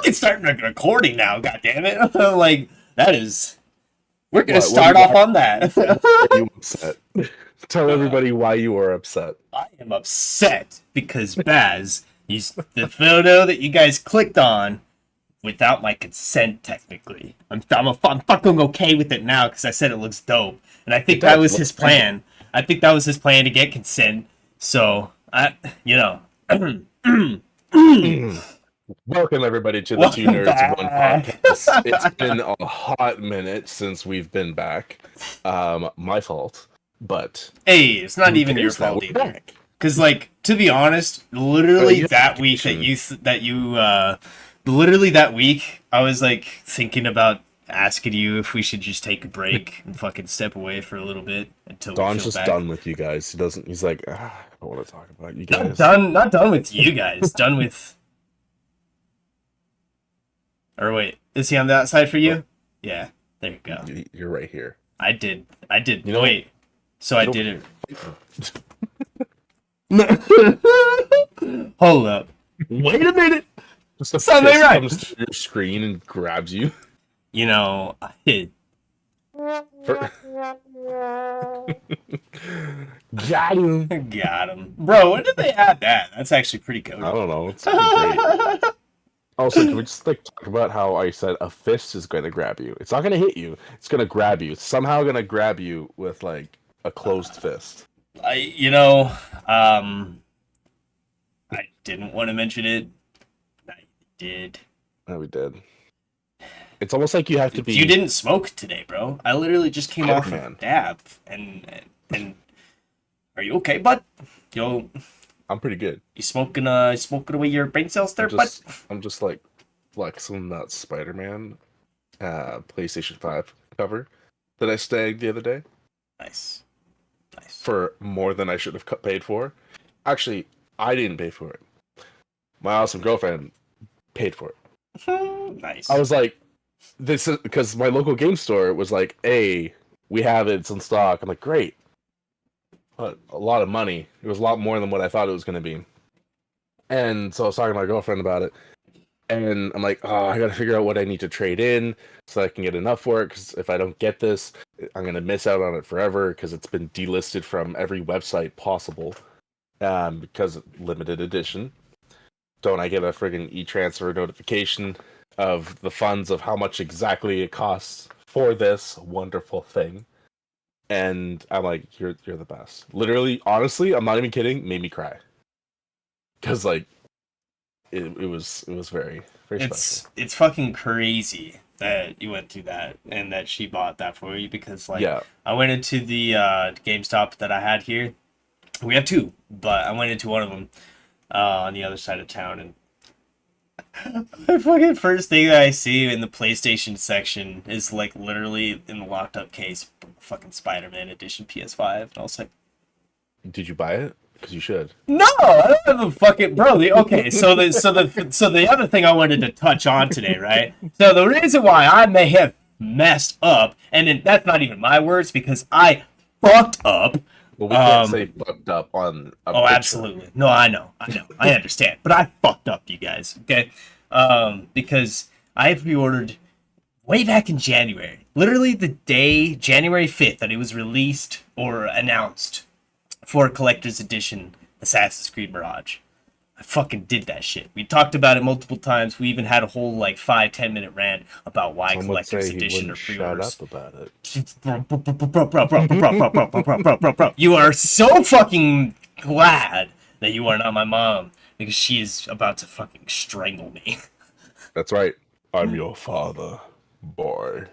fucking starting recording now. God damn it! Like that is. We're gonna What start off on that. are you upset? Tell everybody why you are upset. I am upset because Baz used the photo that you guys clicked on without my consent. Technically, I'm fucking okay with it now because I said it looks dope, and I think that was his plan. I think that was his plan to get consent. So Welcome everybody to the Two welcome Nerds One back. Podcast. It's been a hot minute since we've been back. My fault, but Hey, it's not who even your cares now? fault We're either. back. Because, like, to be honest, literally you that have week vacation. literally that week, I was like thinking about asking you if we should just take a break and fucking step away for a little bit until we Don's feel just back. done with you guys. He doesn't. He's like, I don't want to talk about you guys. Not done with you guys. Done with. Or wait, is he on that side for you? Yeah, there you go. You're right here. I did. You know, Wait, so I did it. Hold up. Wait a minute. Just a Something fist right. comes through your screen and grabs you. You know, Got him. got him. Bro, when did they add that? That's actually pretty good. I don't know. It's pretty great. Also, can we just like talk about how I said a fist is going to grab you? It's not going to hit you. It's going to grab you. It's somehow going to grab you with like a closed fist. I didn't want to mention it. I did. Oh, we did. It's almost like you have to be. You didn't smoke today, bro. I literally just came off of a Spider-Man. dab, and are you okay, bud? Yo, I'm pretty good. you smoking away your brain cells there, bud? I'm just like flexing that Spider-Man PlayStation 5 cover that I snagged the other day Nice. for more than I should have paid for. Actually, I didn't pay for it. My awesome girlfriend paid for it. Nice. I was like, this is because my local game store was like, hey, we have it, it's in stock. I'm like, great. But a lot of money. It was a lot more than what I thought it was going to be. And so I was talking to my girlfriend about it. And I'm like, oh, I got to figure out what I need to trade in so I can get enough for it. Because if I don't get this, I'm going to miss out on it forever because it's been delisted from every website possible because limited edition. Don't I get a friggin' e-transfer notification of the funds of how much exactly it costs for this wonderful thing? And I'm like, you're the best. Literally, honestly, I'm not even kidding. Made me cry because like it was very special. It's fucking crazy that you went through that and that she bought that for you because like Yeah. I went into the GameStop that I had here. We have two, but I went into one of them on the other side of town, and the fucking first thing that I see in the PlayStation section is like literally in the locked up case, fucking Spider-Man edition PS5, and I was like, Did you buy it? Because you should. no, I don't have a fucking bro. Okay, so the other thing I wanted to touch on today, right? So the reason why I may have messed up, and then that's not even my words because I fucked up. Well, we can't say fucked up on a picture. Absolutely. No, I know, I understand, but I fucked up, you guys. Okay, because I pre-ordered way back in January, literally the day January 5th that it was released or announced for collector's edition Assassin's Creed Mirage. I fucking did that shit. We talked about it multiple times. We even had a whole like 5-10 minute rant about why Some would collector's say he edition or wouldn't shut pre-orders. up about it. Bro. You are so fucking glad that you are not my mom because she is about to fucking strangle me. That's right. I'm your father, boy.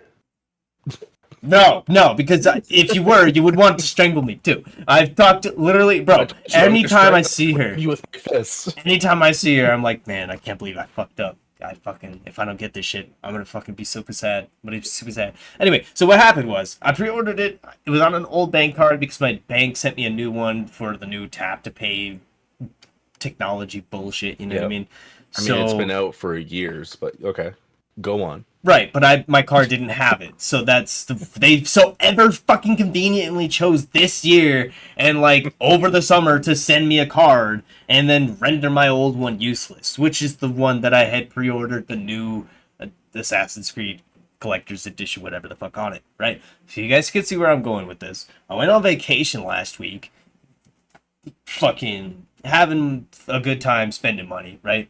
No, because if you were, you would want to strangle me too. I've talked literally, bro. Anytime I see her, You with my fists. anytime I see her, I'm like, man, I can't believe I fucked up. If I don't get this shit, I'm gonna fucking be super sad. I'm gonna be super sad. Anyway, so what happened was, I pre-ordered it. It was on an old bank card because my bank sent me a new one for the new tap to pay technology bullshit. You know what I mean? I mean, it's been out for years, but okay. Go on. Right, but my car didn't have it, so they so ever fucking conveniently chose this year and like over the summer to send me a card and then render my old one useless, which is the one that I had pre-ordered the new Assassin's Creed Collector's Edition, whatever the fuck on it, right? So you guys can see where I'm going with this. I went on vacation last week, fucking having a good time spending money, right?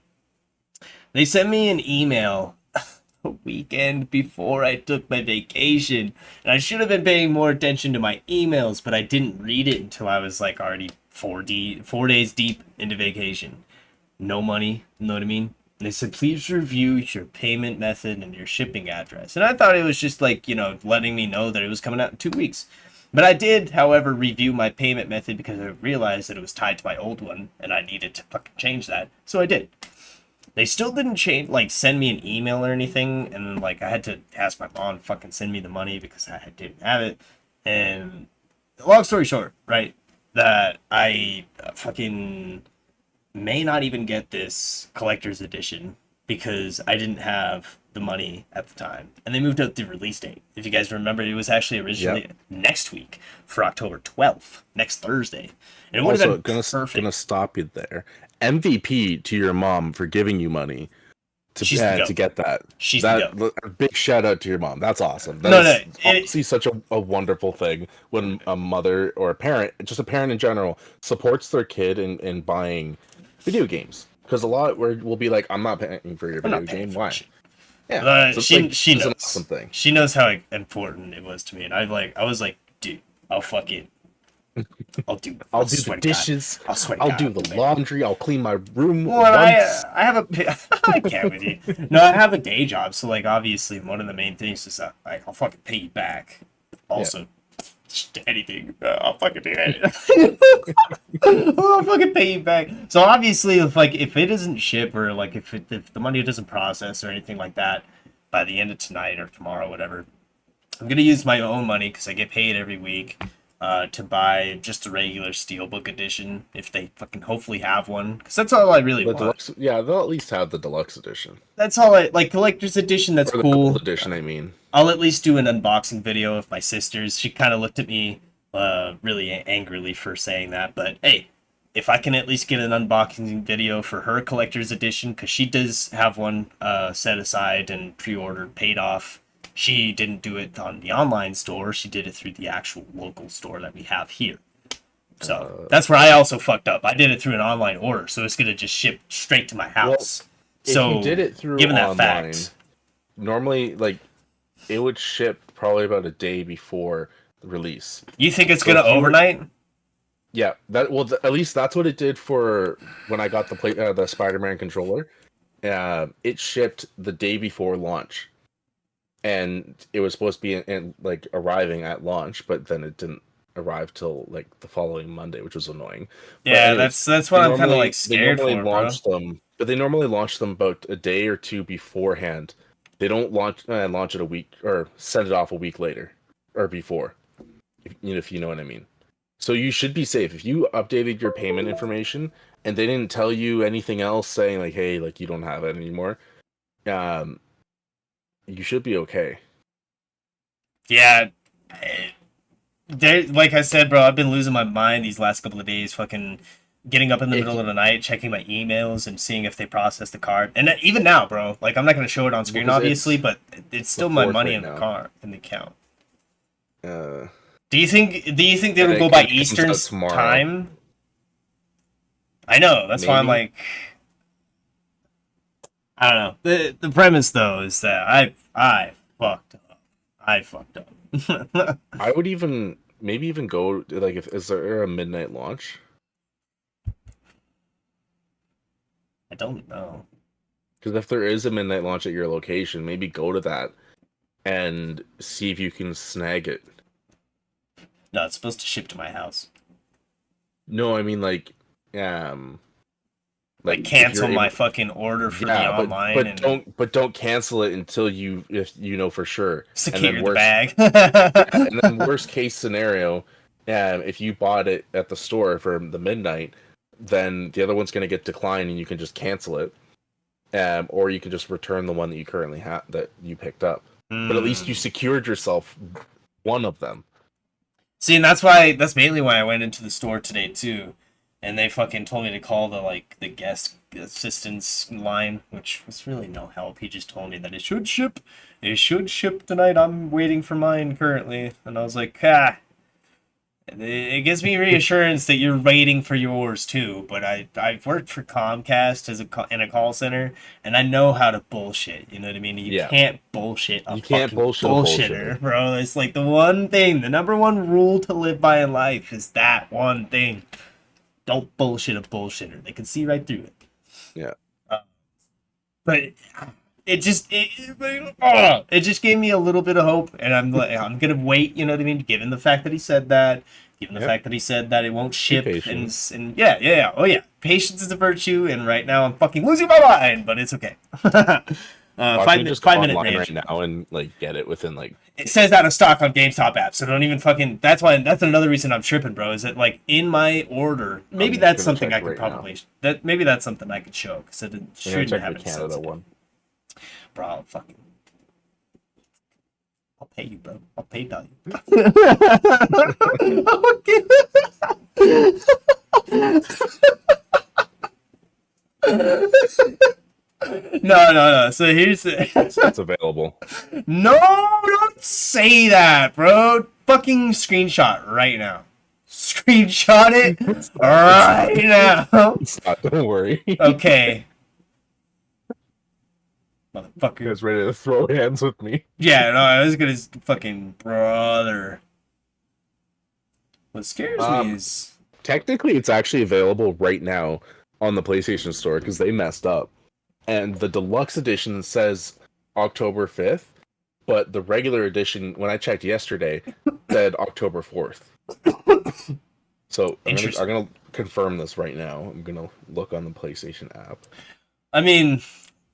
They sent me an email a weekend before I took my vacation. And I should have been paying more attention to my emails, but I didn't read it until I was like already 4 days deep into vacation. No money, you know what I mean? And they said, please review your payment method and your shipping address. And I thought it was just like, letting me know that it was coming out in 2 weeks. But I did, however, review my payment method because I realized that it was tied to my old one and I needed to fucking change that. So I did. They still didn't send me an email or anything, and like I had to ask my mom to fucking send me the money because I didn't have it. And long story short, right, that I fucking may not even get this collector's edition because I didn't have the money at the time. And they moved out the release date. If you guys remember, it was actually originally next week for October 12th, next Thursday. And it would have been perfect. Gonna stop you there. MVP to your mom for giving you money to get that. She's the a big shout out to your mom. That's awesome. Honestly such a wonderful thing when a mother or a parent, just a parent in general, supports their kid in buying video games. Because a lot will be like, I'm not paying for your video game. Why? Yeah, she knows. An awesome thing. She knows how important it was to me, and I was like, dude, I'll fucking. I'll do the dishes. I'll do the laundry. I'll clean my room. Well, I have I can't with you. No, I have a day job, so like obviously one of the main things is that like I'll fucking pay you back. Also, anything, I'll fucking do anything. I'll fucking pay you back. So obviously, if it doesn't ship or like if the money doesn't process or anything like that by the end of tonight or tomorrow, whatever, I'm gonna use my own money because I get paid every week. To buy just a regular Steelbook edition if they fucking hopefully have one, because that's all I really want. Deluxe, yeah, they'll at least have the deluxe edition. That's all I like. Collector's edition, that's cool. Gold edition, I mean. I'll at least do an unboxing video of my sister's. She kind of looked at me really angrily for saying that, but hey, if I can at least get an unboxing video for her collector's edition, because she does have one set aside and pre-ordered, paid off. She didn't do it on the online store. She did it through the actual local store that we have here. So that's where I also fucked up. I did it through an online order, so it's gonna just ship straight to my house. Well, so if you did it through given online, that fact, normally like it would ship probably about a day before the release. You think it's gonna overnight? Yeah, at least that's what it did for when I got the Spider-Man controller. It shipped the day before launch. And it was supposed to be in arriving at launch, but then it didn't arrive till like the following Monday, which was annoying. Yeah, anyways, that's what I'm kind of like scared for. They normally launch them about a day or two beforehand. They don't launch it a week or send it off a week later or before, if you know what I mean. So you should be safe if you updated your payment information and they didn't tell you anything else saying like, hey, like you don't have it anymore. You should be okay. Yeah. Like I said, bro, I've been losing my mind these last couple of days, fucking getting up in the middle of the night, checking my emails and seeing if they process the card. And even now, bro, like I'm not going to show it on screen, obviously, but it's still my money in the car, in the account. Do you think they'll go by Eastern time? I know, that's why I'm like... I don't know. The premise though is that I fucked up. I would maybe even go like is there a midnight launch? I don't know. Because if there is a midnight launch at your location, maybe go to that and see if you can snag it. No, it's supposed to ship to my house. No, I mean like cancel my fucking order for the online, but don't cancel it until if you know for sure. Secure the bag. And then worst case scenario, if you bought it at the store for the midnight, then the other one's gonna get declined and you can just cancel it. or you can just return the one that you currently have that you picked up. But at least you Mm. secured yourself one of them. See, and that's mainly why I went into the store today too, and they fucking told me to call the guest assistance line, which was really no help. He just told me that it should ship tonight. I'm waiting for mine currently, and I was like, it gives me reassurance that you're waiting for yours too. But I've worked for Comcast in a call center, and I know how to bullshit. You know what I mean? You Yeah. can't bullshit a You can't fucking bullshit a bullshitter, bullshitter. bro. It's like the one thing, the number one rule to live by in life is that one thing. Don't bullshit a bullshitter. They can see right through it. Yeah. But it just gave me a little bit of hope, and I'm gonna wait. You know what I mean? Given the fact that he said that, given the Yep. fact that he said that it won't Be ship, patient. and yeah, oh yeah, patience is a virtue, and right now I'm fucking losing my mind, but it's okay. Watch me just go 5 minute online range. right now and like get it within like It says out of stock on GameStop app, so don't even fucking. That's another reason I'm tripping, bro. Is that like in my order? Maybe I'm that's gonna something check I could right now. probably maybe that's something I could show because it I'm gonna shouldn't check have the it Canada sensitive. one. Bro, I'll pay you, bro. I'll pay you. No. So here's It's available. no, don't say that, bro. Fucking screenshot right now. Screenshot it right now. It's not, don't worry. Okay, You motherfucker. guys ready to throw hands with me? Yeah, no, I was gonna fucking brother. What scares me Um, is Technically, it's actually available right now on the PlayStation Store because they messed up. And the deluxe edition says October 5th, but the regular edition, when I checked yesterday, said October 4th. So I'm interesting. gonna confirm this right now. I'm gonna look on the PlayStation app. I mean,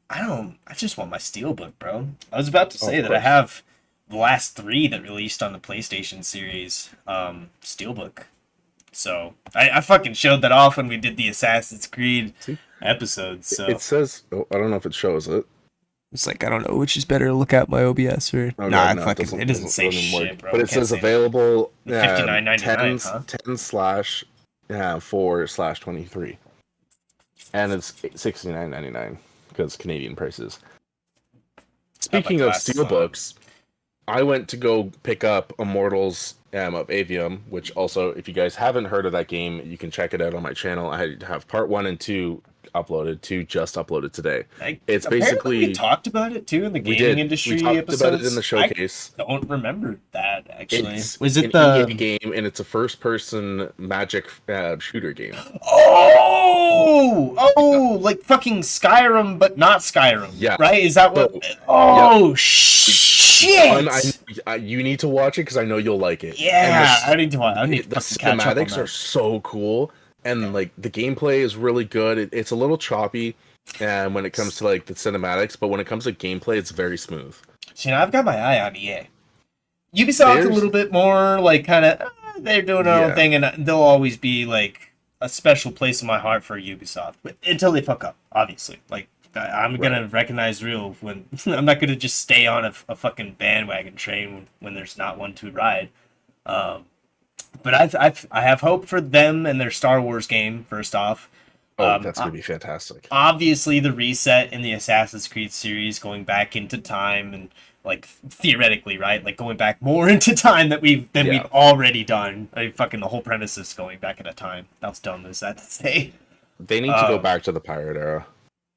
I just want my Steelbook, bro. I was about to Oh, say of that I course. have the last three that released on the PlayStation series, Steelbook. So I fucking showed that off when we did the Assassin's Creed See, episodes. it So says. Oh, I don't know if it shows it. it's like I don't know which is better to look at my OBS or Okay, nah. no, It doesn't say doesn't work. shit, bro. But I it can't says say anything. available 59.99, 10 huh? 10 slash 4/23, and it's 69.99 because Canadian prices. I have my Speaking of glasses on. steelbooks, I went to go pick up Immortals of Avium, which also, if you guys haven't heard of that game, you can check it out on my channel. I have part 1 and 2 uploaded, 2 just uploaded today. It's Apparently we basically, talked about it too in the we gaming did. We industry talked about it in the episodes. I showcase. don't remember that actually. It's Was an it EA the game, and it's a first-person magic shooter game. like fucking Skyrim, but not Skyrim, Yeah. right? Is that what? So, yep. Oh One, shit! you need to watch it because I know you'll like it. And Yeah, I need to. I need to the fucking catch up on cinematics are that. so cool, and like the gameplay is really good. It's a little choppy, and when it comes to like the cinematics, but when it comes to gameplay, it's very smooth. See, now I've got my eye on EA. Ubisoft a There's little bit more like kind of they're doing their own yeah, thing, and they'll always be like a special place in my heart for Ubisoft, but until they fuck up, obviously. Like I'm gonna right. recognize real when I'm not gonna just stay on a fucking bandwagon train when there's not one to ride. Um, but I have hope for them and their Star Wars game. First off, Oh, um, that's gonna be fantastic. obviously the reset in the Assassin's Creed series, going back into time and like theoretically, right? Like going back more into time we've Yeah, already done. Like fucking the whole premise is going back into time. That's dumb as that to say. they need to go Um, back to the pirate era.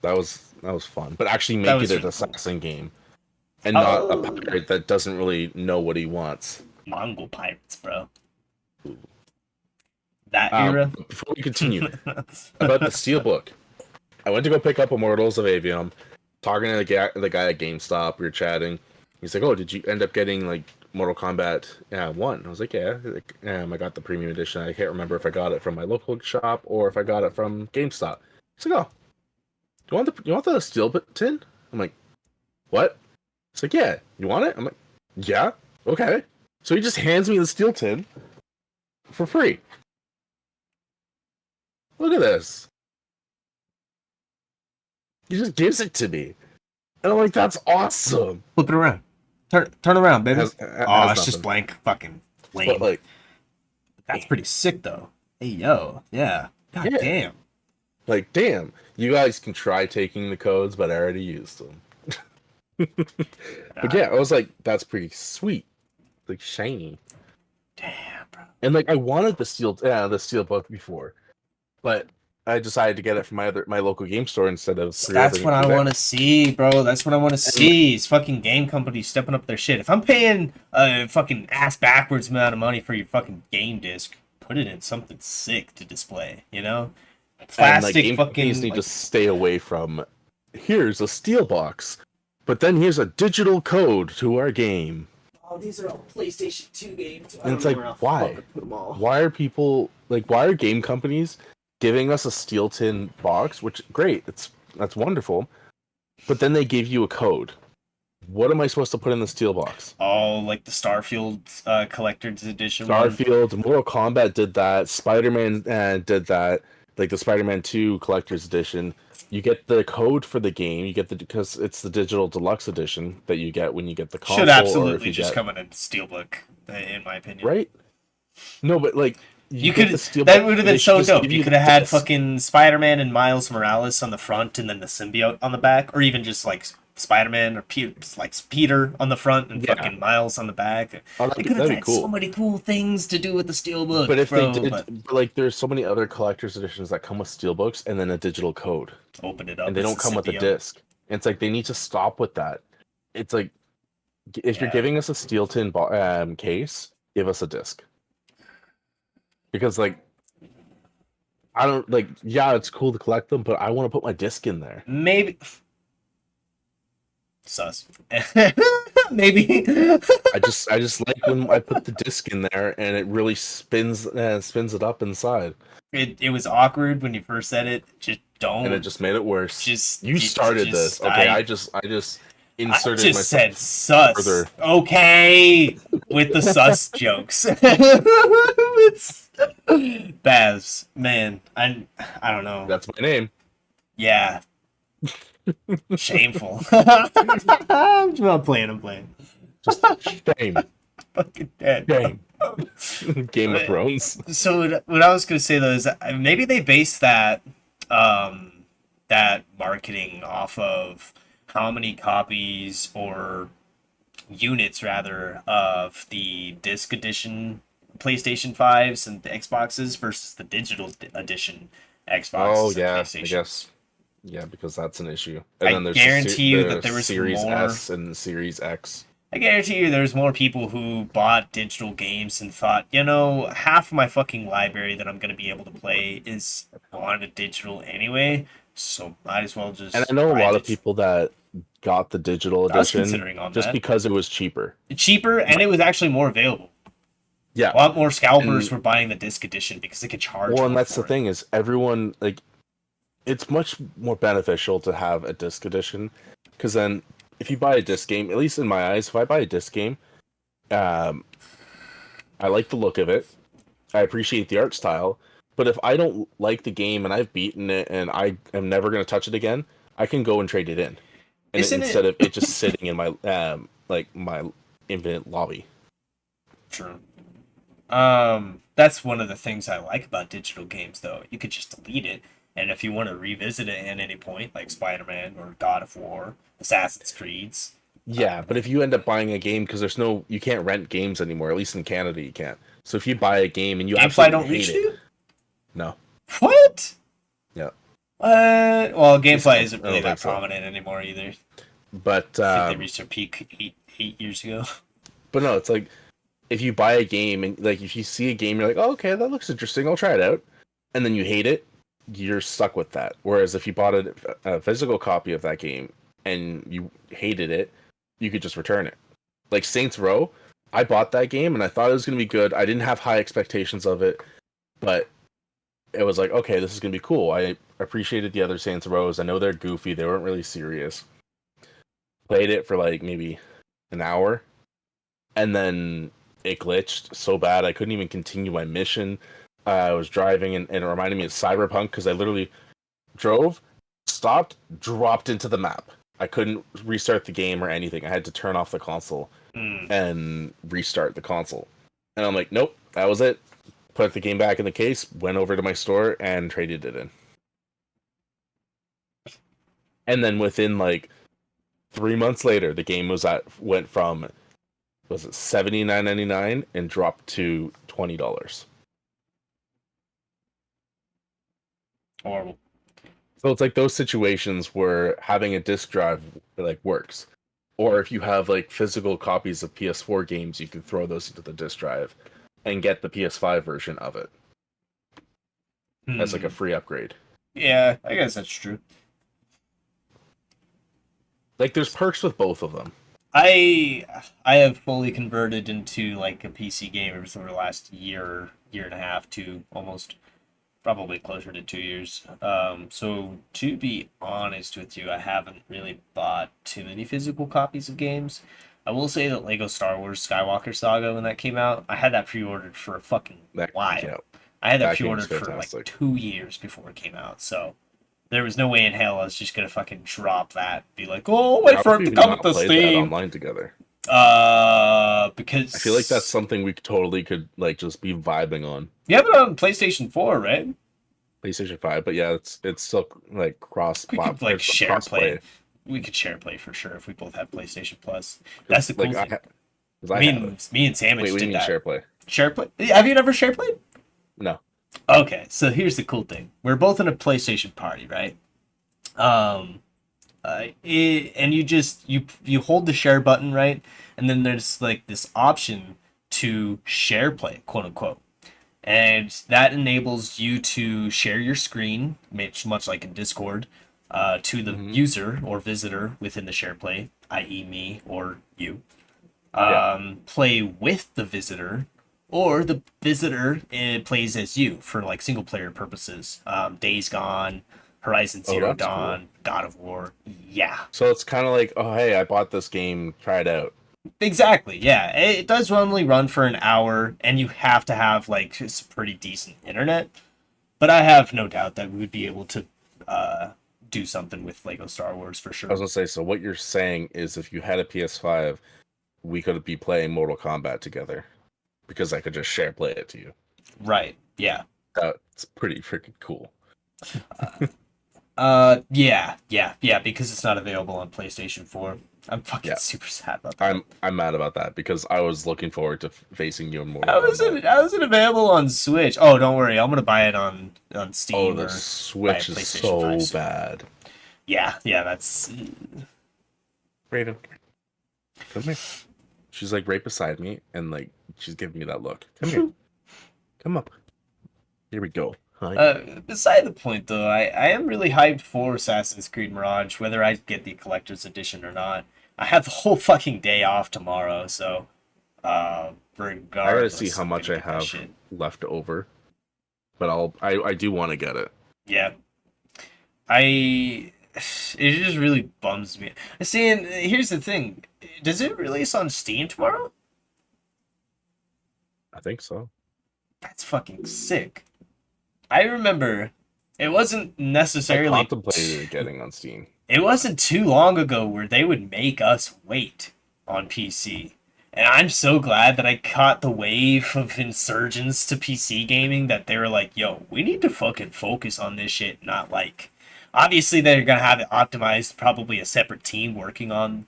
That was fun, but actually that make it was an really cool. assassin game and not a Oh, pirate that doesn't really know what he wants. Mongol pirates, bro. That era. But before we continue, about the Steelbook, I went to go pick up Immortals of Avium, talking to the guy at GameStop. We were chatting. He's like, "Oh, did you end up getting like Mortal Kombat 1?" I was like, "Yeah." Like, I got the premium edition. I can't remember if I got it from my local shop or if I got it from GameStop. He's like, "Oh, you want the steel tin?" I'm like, "What?" It's like, "Yeah, you want it?" I'm like, "Yeah, okay." So he just hands me the steel tin for free. Look at this. He just gives it to me, and I'm like, that's awesome. Flip it around. Turn around, baby. Oh, Has it's just nothing. blank. Fucking But lame. like, That's pretty sick, though. Hey, yo. Yeah. God yeah, damn. like damn, you guys can try taking the codes, but I already used them. But yeah, I was like, that's pretty sweet, like shiny. Damn, bro. And like I wanted the steel book before, but I decided to get it from my local game store instead of That's pre-ordering what it I from there. want to see, bro. That's what I want to And see. Is fucking game companies stepping up their shit. If I'm paying a fucking ass backwards amount of money for your fucking game disc, put it in something sick to display. You know, like plastic game companies fucking need to like. stay away from. Here's a steel box, but then here's a digital code to our game. Oh, these are all PlayStation 2 games. I And don't it's know like, where I'll why? fucking put them all. Why are people like? Why are game companies giving us a steel tin box? Which great, that's wonderful, but then they give you a code. What am I supposed to put in the steel box? Oh, like the Starfield collector's edition one. Starfield, Mortal Kombat did that. Spider-Man did that. Like the Spider-Man 2 Collector's Edition. You get the code for the game. You get because it's the digital deluxe edition that you get when you get the Should console, or if absolutely you just get come in a steelbook, in my opinion. right. No, but like You you get the could steel. that would have They been should so just dope. give You you could the have had disc. fucking Spider-Man and Miles Morales on the front, and then the symbiote on the back, or even just like Spider-Man or like Peter on the front and Yeah, fucking Miles on the back. oh, They could have that'd be had so cool. many cool things to do with the But steelbook, if they bro. did, But but like, there's so many other collector's editions that come with steelbooks and then a digital code, open it and up, they it's don't the come with a symbiote. disc. And it's like they need to stop with that. It's like if you're Yeah, giving us a steel tin case, give us a disc. Because like I don't like, yeah, it's cool to collect them, but I want to put my disc in there. maybe sus. Maybe. I just like when I put the disc in there and it really spins it up inside, It was awkward when you first said it. Just and it don't. just made it worse. Just You started this, just okay? I I just I inserted just said myself sus. further. Okay, with the sus jokes. It's Baz, man. I don't know. That's my name. Yeah, shameful. I'm playing. I'm playing. Just shame, Fucking dead, bro. shame. Game of Thrones. So what I was gonna say though is that maybe they base um, that marketing off of how many copies or units rather of the disc edition PlayStation 5s and the Xboxes versus the digital edition Oh Xboxes and yeah, I PlayStation. guess. Yeah, because that's an issue. And I then there's guarantee you that the there was Series more. S and the Series X. I guarantee you there's more people who bought digital games and thought, half of my fucking library that I'm going to be able to play is on a digital anyway, so might as well And I just know a buy lot of digital. people that got the digital I was edition considering on just that. because it was cheaper. Cheaper, and it was actually more available. Yeah. A lot more scalpers And were buying the disc edition because they could charge well, and more that's the for it. thing is everyone like it's much more beneficial to have a disc edition because then if you buy a disc game, at least in my eyes, if I buy a disc game, um, I like the look of it. I appreciate the art style, but if I don't like the game and I've beaten it and I am never going to touch it again, I can go and trade it in, and Isn't instead it of it just sitting in my like my infinite lobby. true? That's one of the things I like about digital games, though. You could just delete it, and if you want to revisit it at any point, like Spider-Man or God of War, Assassin's Creeds. Yeah, but if you end up buying a game because you can't rent games anymore. At least in Canada, you can't. So if you buy a game and you GameFly absolutely don't hate reach it, you? no, What? yeah, Well, it's GameFly not. isn't I really don't think that so. prominent anymore either. But I think they reached their peak eight years ago. no, it's like if you buy a game and like if you see a game, you're like, oh, okay, that looks interesting. I'll try it out, and then you hate it, you're stuck with that. Whereas if you bought a physical copy of that game and you hated it, you could just return it. Like Saints Row, I bought that game and I thought it was going to be good. I didn't have high expectations of it, but it was like, okay, this is going to be cool. I appreciated the other Saints Rows. I know they're goofy. They weren't really serious. Played it for like maybe an hour, and then it glitched so bad I couldn't even continue my mission. I was driving and it reminded me of Cyberpunk because I literally drove stopped, dropped into the map. I couldn't restart the game or anything. I had to turn off the console Mm. and restart the console. And I'm like, nope, that was it. Put the game back in the case, went over to my store and traded it in. And then within like 3 months later, the game went from, was it $79.99 and dropped to $20. Horrible. So it's like those situations where having a disc drive like works. Or if you have like physical copies of PS4 games, you can throw those into the disc drive and get the PS5 version of it as like a free upgrade. Yeah, I guess that's true. Like there's perks with both of them. I I have fully converted into like a PC gamer for the last year and a half to almost probably closer to 2 years. So to be honest with you, I haven't really bought too many physical copies of games. I will say that Lego Star Wars Skywalker Saga when that came out, I had that pre-ordered for a fucking That yeah, while. I had that that game was pre-ordered for like fantastic. 2 years before it came out, so there was no way in hell I was just gonna fucking drop that. Be like, oh, wait How for have it we to come not to played that Steam. online together? Because I feel like that's something we totally could like just be vibing on. you have it on PlayStation 4, right? PlayStation 5, but yeah, it's still like cross We could plat like or share cross play. play. We could share play for sure if we both have PlayStation Plus. That's Because the like cool thing. because I have it. Me and Wait, Sandwich what do you did mean that. share play? Share play. Have you never share played? No. Okay, so here's the cool thing. We're both in a PlayStation party, right? Um, and you hold the share button, right? And then there's like this option to share play, quote unquote. And that enables you to share your screen, much like in Discord, to the Hmm. user or visitor within the share play, i.e., me or you. Yeah. Play with the visitor, or the visitor plays as you for like single player purposes. Days Gone, Horizon Oh, Zero that's cool. Dawn, God of War. Yeah, So it's kind of like, oh hey, I bought this game, try it out. exactly. Yeah, it does only run for an hour, and you have to have like some pretty decent internet. But I have no doubt that we would be able to uh, do something with Lego Star Wars for I was sure. gonna say, so what you're saying is if you had a PS5, we could be playing Mortal Kombat together because I could just share play it to you. Right. Yeah. That's pretty freaking cool. Yeah. Because it's not available on PlayStation 4. I'm fucking Yeah, super sad about that. I'm mad about that because I was looking forward to facing you in Mortal Kombat. How is it available on Switch? Oh, don't worry. I'm gonna buy it on Oh, Steam the or buy a Switch is PlayStation 5 so soon. bad. Yeah, that's Raven, come here. She's like right beside me, and like she's giving me that look. Come here, come up. Here we go. Hi. beside the point though. I am really hyped for Assassin's Creed Mirage, whether I get the collector's edition or not. I have the whole fucking day off tomorrow, so I gotta see regardless, how I'm much gonna I get that have shit. left over, but I do want to get it. Yeah, I. It just really bums me. See, and here's the thing: does it release on Steam tomorrow? I think so. That's fucking sick. I remember it wasn't I necessarily contemplated getting on Steam. it wasn't too long ago where they would make us wait on PC. And I'm so glad that I caught the wave of insurgents to PC gaming that they were like, yo, we need to fucking focus on this shit, not like obviously they're gonna have it optimized, probably a separate team working on,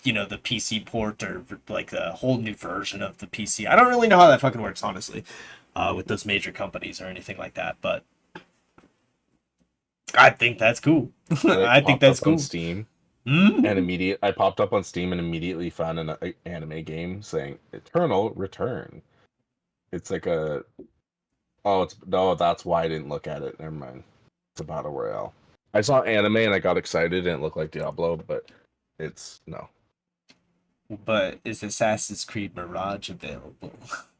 the PC port or like the whole new version of the PC. I don't really know how that fucking works, honestly, with those major companies or anything like that, but I think that's cool. And I I think popped that's up on cool. Steam and Mm-hmm. I popped up on Steam and immediately found an anime game saying Eternal Return. It's like a oh it's no that's why I didn't look at it. Never mind. It's a battle royale. I saw anime and I got excited and it looked like Diablo, but it's no. But is Assassin's Creed Mirage available?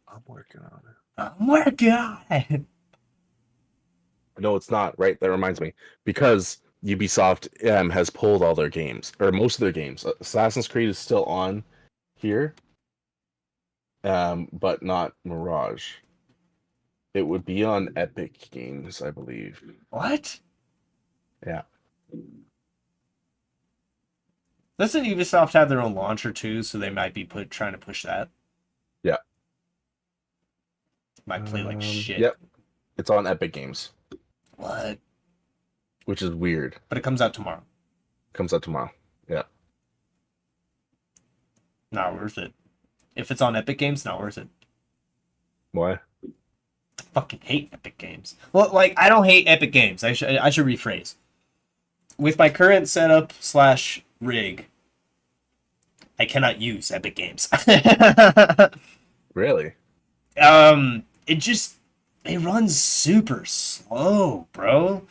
I'm working on it. Oh my god! No, it's not. Right, that reminds me because Ubisoft has pulled all their games or most of their games. Assassin's Creed is still on here, but not Mirage. It would be on Epic Games, I believe. What? Yeah, Doesn't Ubisoft have their own launcher too? So they might be trying to push that. Yeah. Might play like shit. Yep. It's on Epic Games. What? Which is weird. But it comes out tomorrow. Comes out tomorrow. Yeah. Not worth it. If it's on Epic Games, not worth it. Why? I fucking hate Epic Games. Well, like, I don't hate Epic Games. I should rephrase. With my current setup / rig, I cannot use Epic Games. Really? It runs super slow, bro.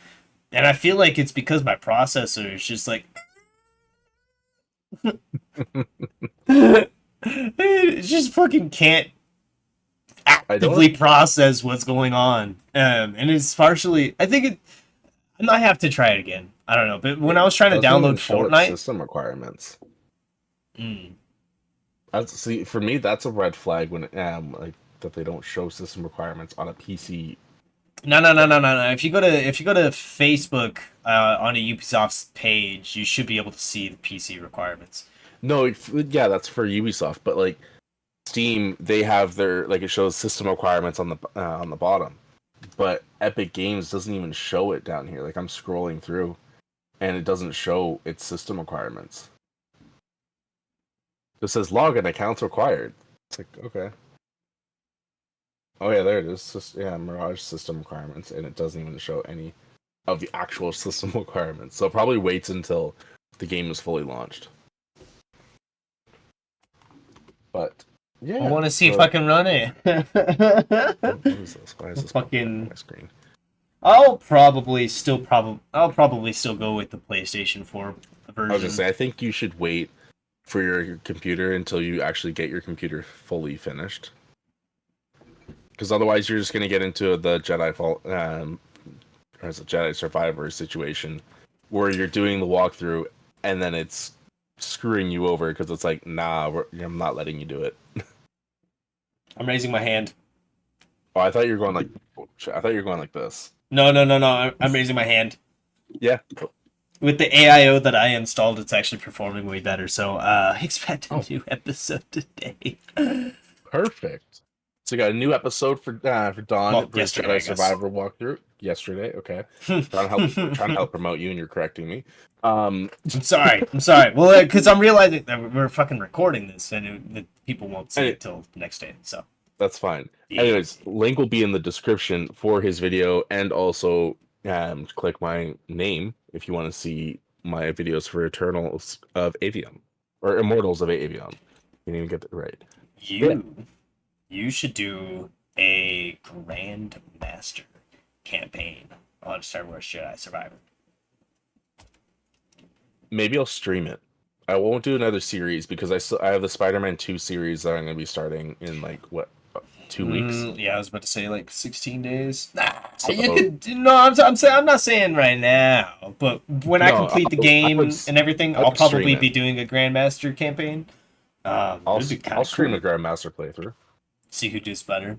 And I feel like it's because my processor is just like it just fucking can't actively process what's going on. And it's partially, I might have to try it again. I don't know, but when I was trying to download Fortnite, system requirements. See, for me, that's a red flag when like that they don't show system requirements on a PC. No. If you go to Facebook on a Ubisoft's page, you should be able to see the PC requirements. No, yeah, that's for Ubisoft, but like Steam, they have their it shows system requirements on the bottom, but Epic Games doesn't even show it down here. Like I'm scrolling through, and it doesn't show its system requirements. It says login accounts required. It's like, okay. Oh yeah, there it is. Mirage system requirements, and it doesn't even show any of the actual system requirements. So it probably waits until the game is fully launched. But yeah, I want to see if I can run it. What is this? Why is this fucking on my screen? I'll probably still go with the PlayStation 4 version. I was gonna say, I think you should wait for your computer until you actually get your computer fully finished. Because otherwise, you're just gonna get into the Jedi Jedi Survivor situation, where you're doing the walkthrough, and then it's screwing you over because it's like, nah, I'm not letting you do it. I'm raising my hand. Oh, I thought you were going like this. No. I'm raising my hand. Yeah. With the AIO that I installed, it's actually performing way better. So expect a new episode today. Perfect. So you got a new episode for Dawn for yesterday, Jedi Survivor walkthrough yesterday. Okay, trying to help promote you, and you're correcting me. I'm sorry. Well, because I'm realizing that we're fucking recording this, and the people won't see it till the next day. So that's fine. Yeah. Anyways, link will be in the description for his video, and also click my name if you want to see my videos for Eternals of Avion or Immortals of Avion. You didn't even get it right. You should do a Grandmaster campaign on Star Wars Jedi Survivor. Maybe I'll stream it. I won't do another series because I have the Spider-Man 2 series that I'm going to be starting in 2 weeks. Yeah, I was about to say 16 days. Nah, you could. No, I'm not saying right now, but when I complete the game and everything, I'll probably be doing a Grandmaster campaign. I'll stream a Grandmaster playthrough. See who does better.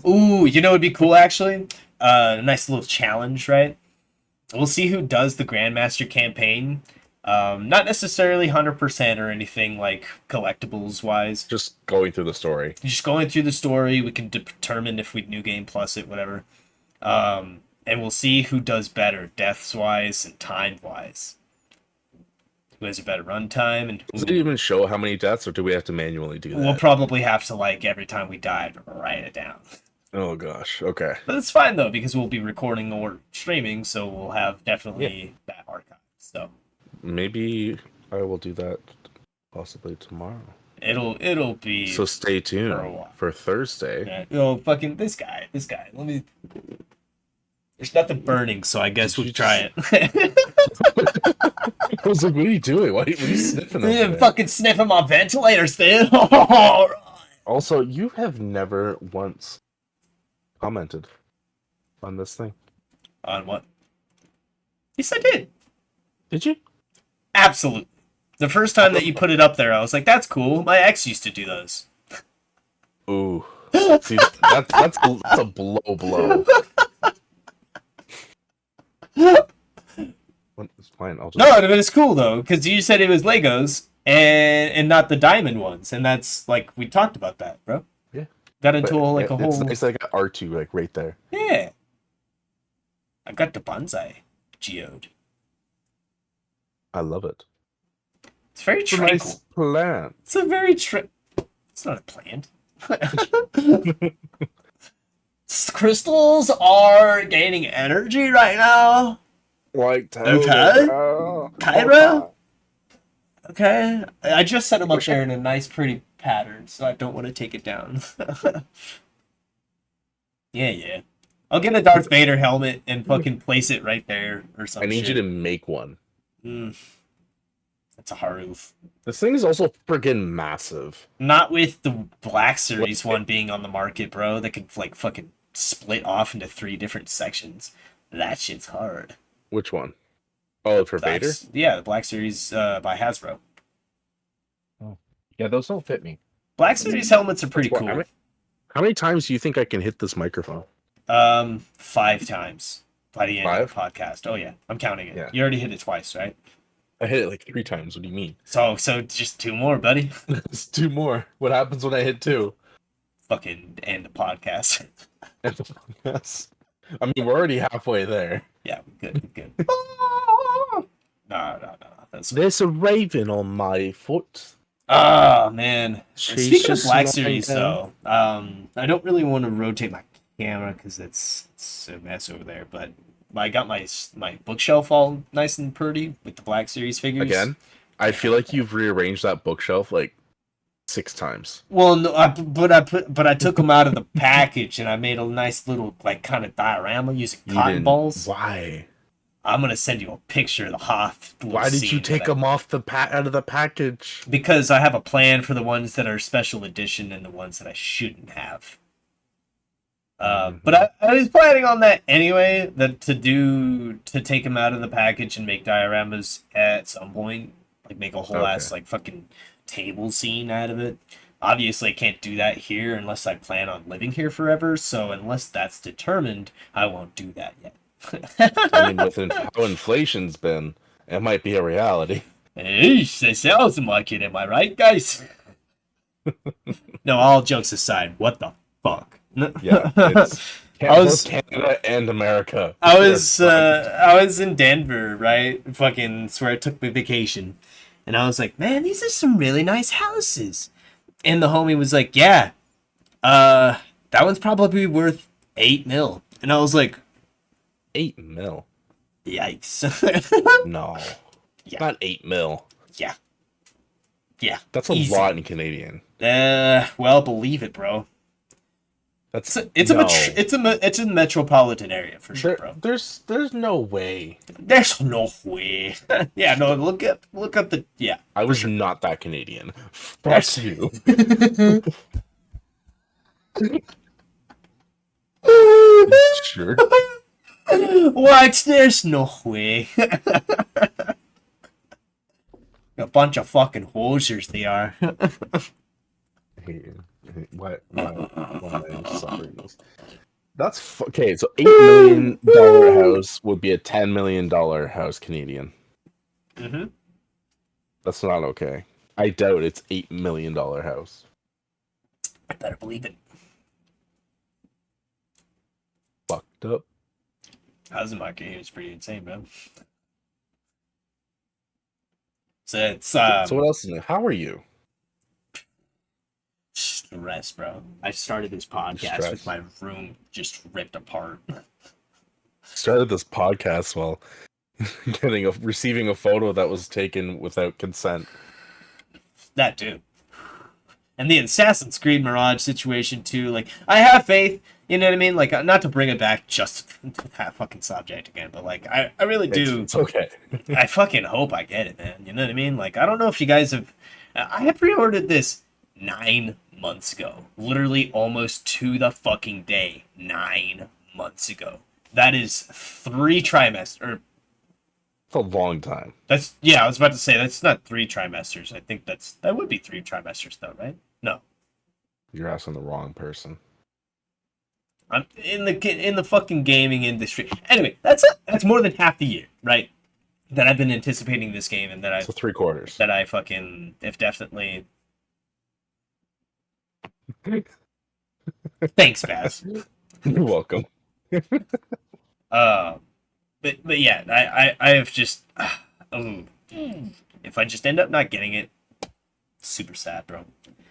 Ooh, it'd be cool actually. A nice little challenge, right? We'll see who does the Grandmaster campaign. Not necessarily 100% or anything like collectibles wise. Just going through the story. We can determine if we New Game Plus it, whatever. And we'll see who does better, deaths wise and time wise. Who has a better runtime and does it even show how many deaths, or do we have to manually do that? We'll probably have to every time we die write it down. Oh gosh, okay. But it's fine though because we'll be recording or streaming, so we'll have definitely that archive. So maybe I will do that possibly tomorrow. It'll be so stay tuned for Thursday. Yeah. Fucking this guy. Let me. There's nothing burning, so I guess we'll try it. I was like, what are you doing? What are you sniffing over fucking sniffing my ventilator, Stan. Also, you have never once commented on this thing. On what? Yes, I did. Did you? Absolutely. The first time that you put it up there, I was like, that's cool. My ex used to do those. Ooh. See, that's a blow. fine. I'll just... No, but it's cool though, because you said it was Legos and not the diamond ones, and that's like we talked about that, bro. Yeah. Got into But, a whole. It's nice that I got R2 like right there. Yeah. I got the bonsai geode. I love it. It's very It's a tranquil. nice plant. It's a very It's not a plant. Crystals are gaining energy right now. Like Okay. Kyra? Okay. Okay. I just set them up there in a nice, pretty pattern, so I don't want to take it down. Yeah. I'll get a Darth Vader helmet and fucking place it right there or something. I need you to make one. That's a Haruf. This thing is also friggin' massive. Not with the Black Series one being on the market, bro. That could like fucking split off into 3 different sections. That shit's hard. Which one? Oh, for Vader? Yeah, the Black Series by Hasbro. Oh, yeah, those don't fit me. Black Series helmets are pretty cool. How many times do you think I can hit this microphone? 5 times by the end of the podcast. Oh yeah, I'm counting it. Yeah. You already hit it twice, right? I hit it like 3 times. What do you mean? So just 2 more, buddy. It's 2 more. What happens when I hit 2? Fucking end the podcast. Yes. I mean, we're already halfway there. Yeah, good. No. There's a raven on my foot. Oh man. She's Speaking of just Black lying Series, down. though, I don't really want to rotate my camera because it's a mess over there. But I got my bookshelf all nice and pretty with the Black Series figures. Again, I feel like you've rearranged that bookshelf like 6 times. Well, no, I took them out of the package and I made a nice little like kind of diorama using cotton balls. Why? I'm gonna send you a picture of the Hoth. Why did you take them off the out of the package? Because I have a plan for the ones that are special edition and the ones that I shouldn't have. But I was planning on that anyway. To take them out of the package and make dioramas at some point, like make a whole ass like fucking table scene out of it. Obviously, I can't do that here unless I plan on living here forever. So unless that's determined, I won't do that yet. I mean, with how inflation's been, it might be a reality. Eesh, the sales market, am I right, guys? No, all jokes aside, what the fuck? Yeah, it's Canada and America. I was in Denver, right? Fucking where I took my vacation, and I was like, man, these are some really nice houses. And the homie was like, yeah, that one's probably worth $8 million. And I was like, $8 million. Yikes. No. Yeah. Not $8 million. Yeah. That's a lot in Canadian. Well, believe it, bro. It's a metropolitan area for sure, bro. There's no way. There's no way. Yeah, no, look at the I was not that Canadian. Fuck you. Sure. What? There's no way. A bunch of fucking hosers they are. Why am I suffering this? That's okay. So $8 million house would be a $10 million house Canadian. Mm-hmm. That's not okay. I doubt it's $8 million house. I better believe it. Fucked up. Housing market here is pretty insane, man. So it's So what else is new? How are you? stress, bro. I started this podcast with my room just ripped apart. Started this podcast while receiving a photo that was taken without consent. That too. And the Assassin's Creed Mirage situation too. Like, I have faith. You know what I mean? Like, not to bring it back just to that fucking subject again, but like, I really do. It's okay. I fucking hope I get it, man. You know what I mean? Like, I don't know if you guys have. I had pre-ordered this 9 months ago. Literally almost to the fucking day. 9 months ago. That is 3 trimesters. It's a long time. That's, yeah, I was about to say, that's not 3 trimesters. I think that would be 3 trimesters though, right? No. You're asking the wrong person. I'm in the fucking gaming industry. Anyway, that's more than half the year, right? that I've been anticipating this game, and So 3/4. that I fucking if definitely. Thanks, Baz. You're welcome. Uh, but yeah, I have just if I just end up not getting it, super sad, bro.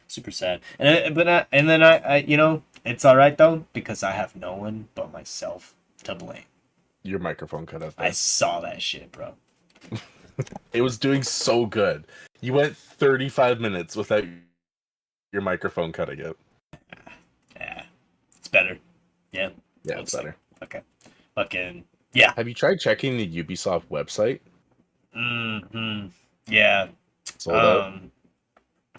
Super sad. And then I you know it's all right though because I have no one but myself to blame. Your microphone cut out I there. saw that shit, bro. It was doing so good. You went 35 minutes without your microphone cutting out. Yeah, it's better. Yeah, Yeah, it's better. Okay, fucking yeah. Have you tried checking the Ubisoft website? Yeah. Sold out.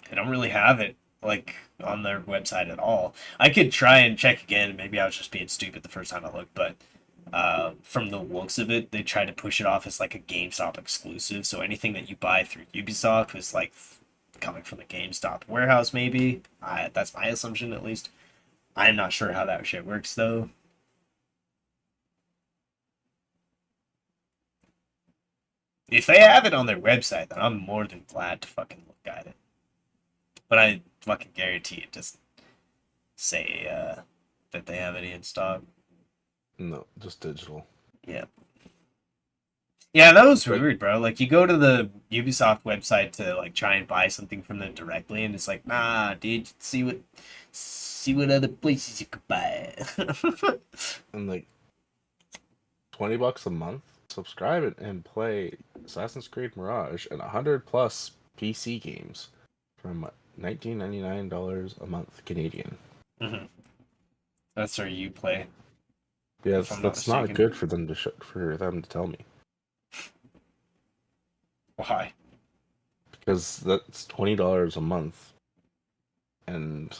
They don't really have it like on their website at all. I could try and check again. Maybe I was just being stupid the first time I looked, but from the looks of it, they tried to push it off as like a GameStop exclusive. So anything that you buy through Ubisoft was like coming from the GameStop warehouse. Maybe that's my assumption at least. I'm not sure how that shit works though. If they have it on their website, then I'm more than glad to fucking look at it. But I fucking guarantee it doesn't say that they have any in stock. No, just digital. Yeah. Yeah, that was But- weird, bro. Like you go to the Ubisoft website to like try and buy something from them directly, and it's like, nah, dude, see what other places you could buy. And like $20 a month, subscribe it and play Assassin's Creed Mirage and 100+ PC games from $19.99 a month Canadian. Mm-hmm. That's where you play. Yeah, If I'm not that's not mistaken. good for them to tell me, Why? because that's $20 a month, and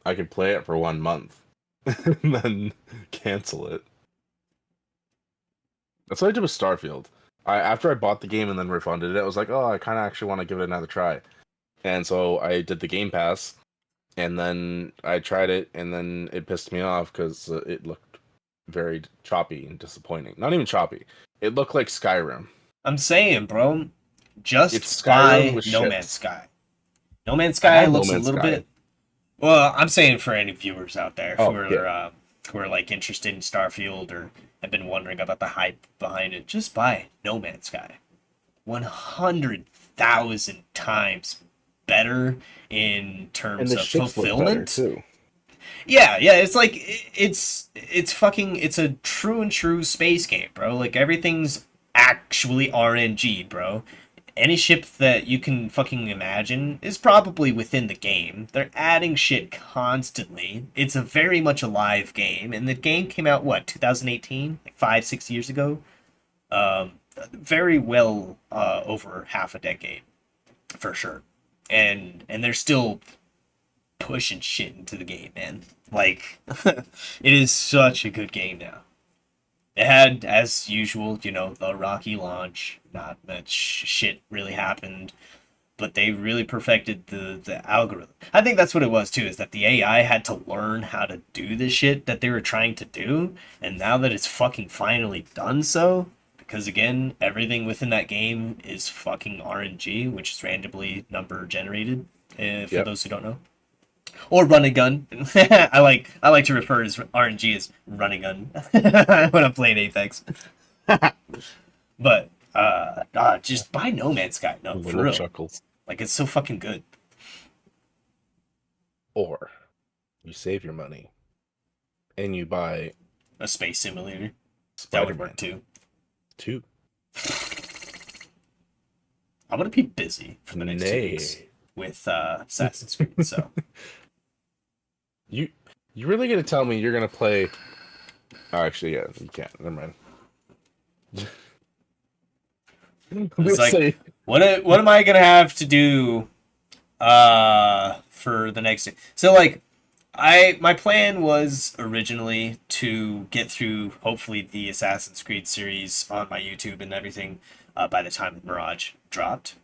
I could play it for 1 month and then cancel it. That's what I did with Starfield. After I bought the game and then refunded it, I was like, oh, I kind of actually want to give it another try. And so I did the Game Pass, and then I tried it, and then it pissed me off because it looked very choppy and disappointing. Not even choppy. It looked like Skyrim. I'm saying, bro, just It's Skyrim buy with No ships. Man's Sky. No Man's I Sky have No looks a Man's little Sky. bit. Well, I'm saying for any viewers out there Oh, who are like interested in Starfield or have been wondering about the hype behind it, just buy No Man's Sky. 100,000 times better in And terms the of ships look better fulfillment. too. Yeah, it's like it's fucking it's a true and true space game, bro. Like everything's actually RNG, bro. Any ship that you can fucking imagine is probably within the game. They're adding shit constantly. It's a very much alive game, and the game came out what 2018, like 5-6 years ago. Very well over half a decade, for sure. And they're still pushing shit into the game, man. Like, it is such a good game now. It had, as usual, the rocky launch. Not much shit really happened, but they really perfected the algorithm. I think that's what it was too. Is that the AI had to learn how to do the shit that they were trying to do, and now that it's fucking finally done so, because again, everything within that game is fucking RNG, which is randomly number generated. For Yep. those who don't know. Or run a gun. I like to refer as RNG as run a gun when I'm playing Apex. But just buy No Man's Sky. No, for Little real. chuckles. Like it's so fucking good. Or you save your money and you buy A space simulator. That Spider-Man would work too. 2. I'm gonna be busy for the next 2 weeks with Assassin's Creed. So You really gonna tell me you're gonna play? Oh, actually, yeah, you can't. Never mind. it's like, what am I gonna have to do for the next day? So like my plan was originally to get through hopefully the Assassin's Creed series on my YouTube and everything by the time Mirage dropped.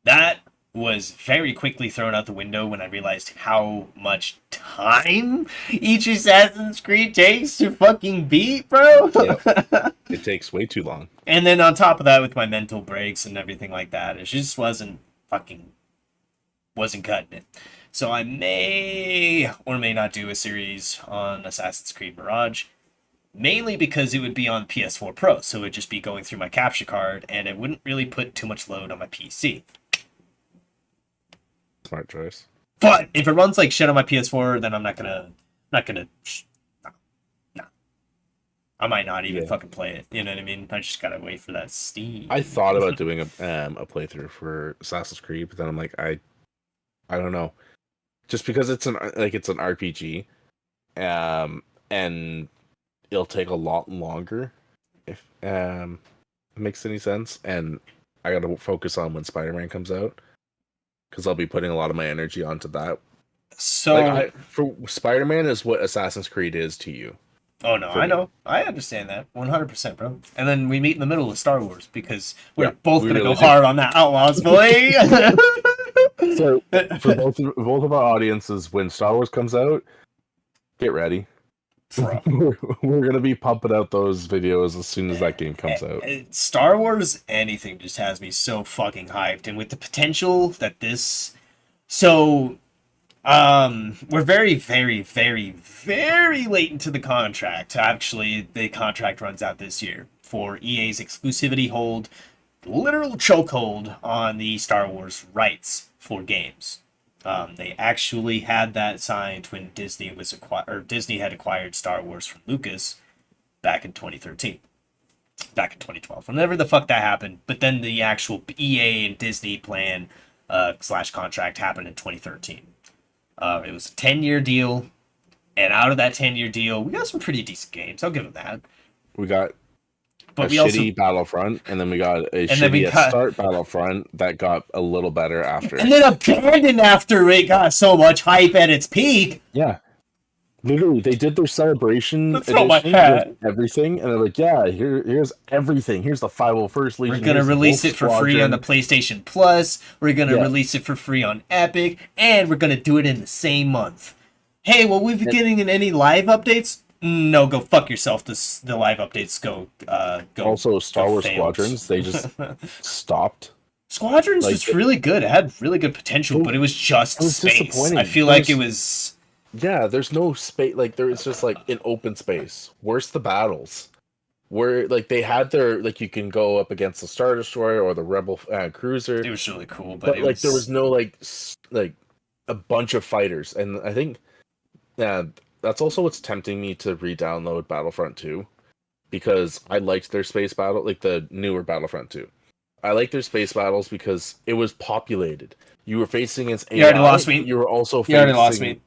That was very quickly thrown out the window when I realized how much time each Assassin's Creed takes to fucking beat, bro. Yep. It takes way too long. And then on top of that, with my mental breaks and everything like that, it just wasn't cutting it. So I may or may not do a series on Assassin's Creed Mirage, mainly because it would be on PS4 Pro, so it would just be going through my capture card, and it wouldn't really put too much load on my PC. Smart choice. But if it runs like shit on my PS4, then I'm not gonna, no. I might not even fucking play it. You know what I mean? I just gotta wait for that Steam. I thought about doing a playthrough for Assassin's Creed, but then I'm like, I don't know, just because it's an RPG, and it'll take a lot longer if it makes any sense, and I gotta focus on when Spider-Man comes out, because I'll be putting a lot of my energy onto that. So for Spider-Man is what Assassin's Creed is to you. Oh no, I know. I understand that 100%, bro. And then we meet in the middle of Star Wars because we're both gonna go hard on that Outlaws, boy. So for both of our audiences, when Star Wars comes out, get ready. We're gonna be pumping out those videos as soon as that game comes out. Star Wars, anything just has me so fucking hyped, and with the potential that this, so. We're very, very, very, very late into the contract. Actually, the contract runs out this year for EA's exclusivity hold, literal chokehold on the Star Wars rights for games. They actually had that signed when Disney had acquired Star Wars from Lucas back in 2013. Back in 2012, whenever the fuck that happened. But then the actual EA and Disney plan / contract happened in 2013. It was a 10-year deal, and out of that 10-year deal, we got some pretty decent games. I'll give them that. We got shitty Battlefront, and then we got a shitty start Battlefront that got a little better after. And then abandoned after it got so much hype at its peak. Yeah. Literally, they did their celebration edition with everything, and they're like, yeah, here's everything. Here's the 501st Legion. We're going to release it for free on the PlayStation Plus. We're going to release it for free on Epic, and we're going to do it in the same month. Hey, will we be getting in any live updates? No, go fuck yourself. The live updates go. Also, Star Wars Squadrons, they just stopped. Squadrons was really good. It had really good potential, but it was just space. I feel like it was... Yeah, there's no space. Like, there is just like an open space. Where's the battles? Where like they had their you can go up against the Star Destroyer or the Rebel cruiser. It was really cool, but there was no like a bunch of fighters, and I think that's also what's tempting me to re-download Battlefront 2, because I liked their space battle, like the newer Battlefront 2. I like their space battles because it was populated. You were facing against AI. You already lost me. You were also facing... You already lost me.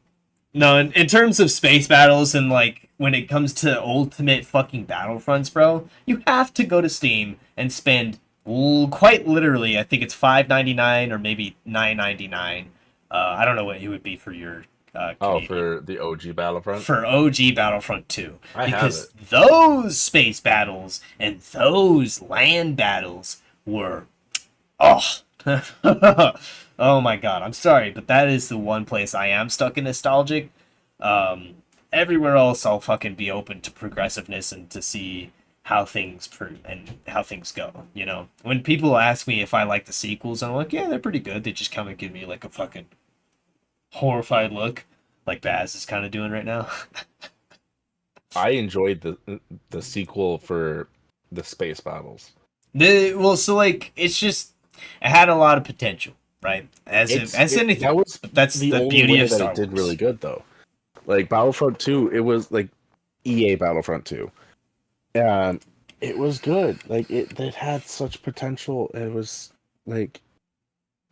No, in terms of space battles and like when it comes to ultimate fucking Battlefronts, bro, you have to go to Steam and spend quite literally, I think it's $5.99 or maybe $9.99. I don't know what it would be for your for the OG Battlefront? For OG Battlefront 2. Because those space battles and those land battles were... Oh my god, I'm sorry, but that is the one place I am stuck in nostalgic. Everywhere else, I'll fucking be open to progressiveness and to see how things go. You know, when people ask me if I like the sequels, I'm like, yeah, they're pretty good. They just kind of give me like a fucking horrified look, like BaZz is kind of doing right now. I enjoyed the sequel for the space battles. It's just it had a lot of potential. Right, as anything. That's the beauty of Star Wars. It did really good though. Like Battlefront 2, it was like EA Battlefront 2, and it was good. Like it had such potential. It was like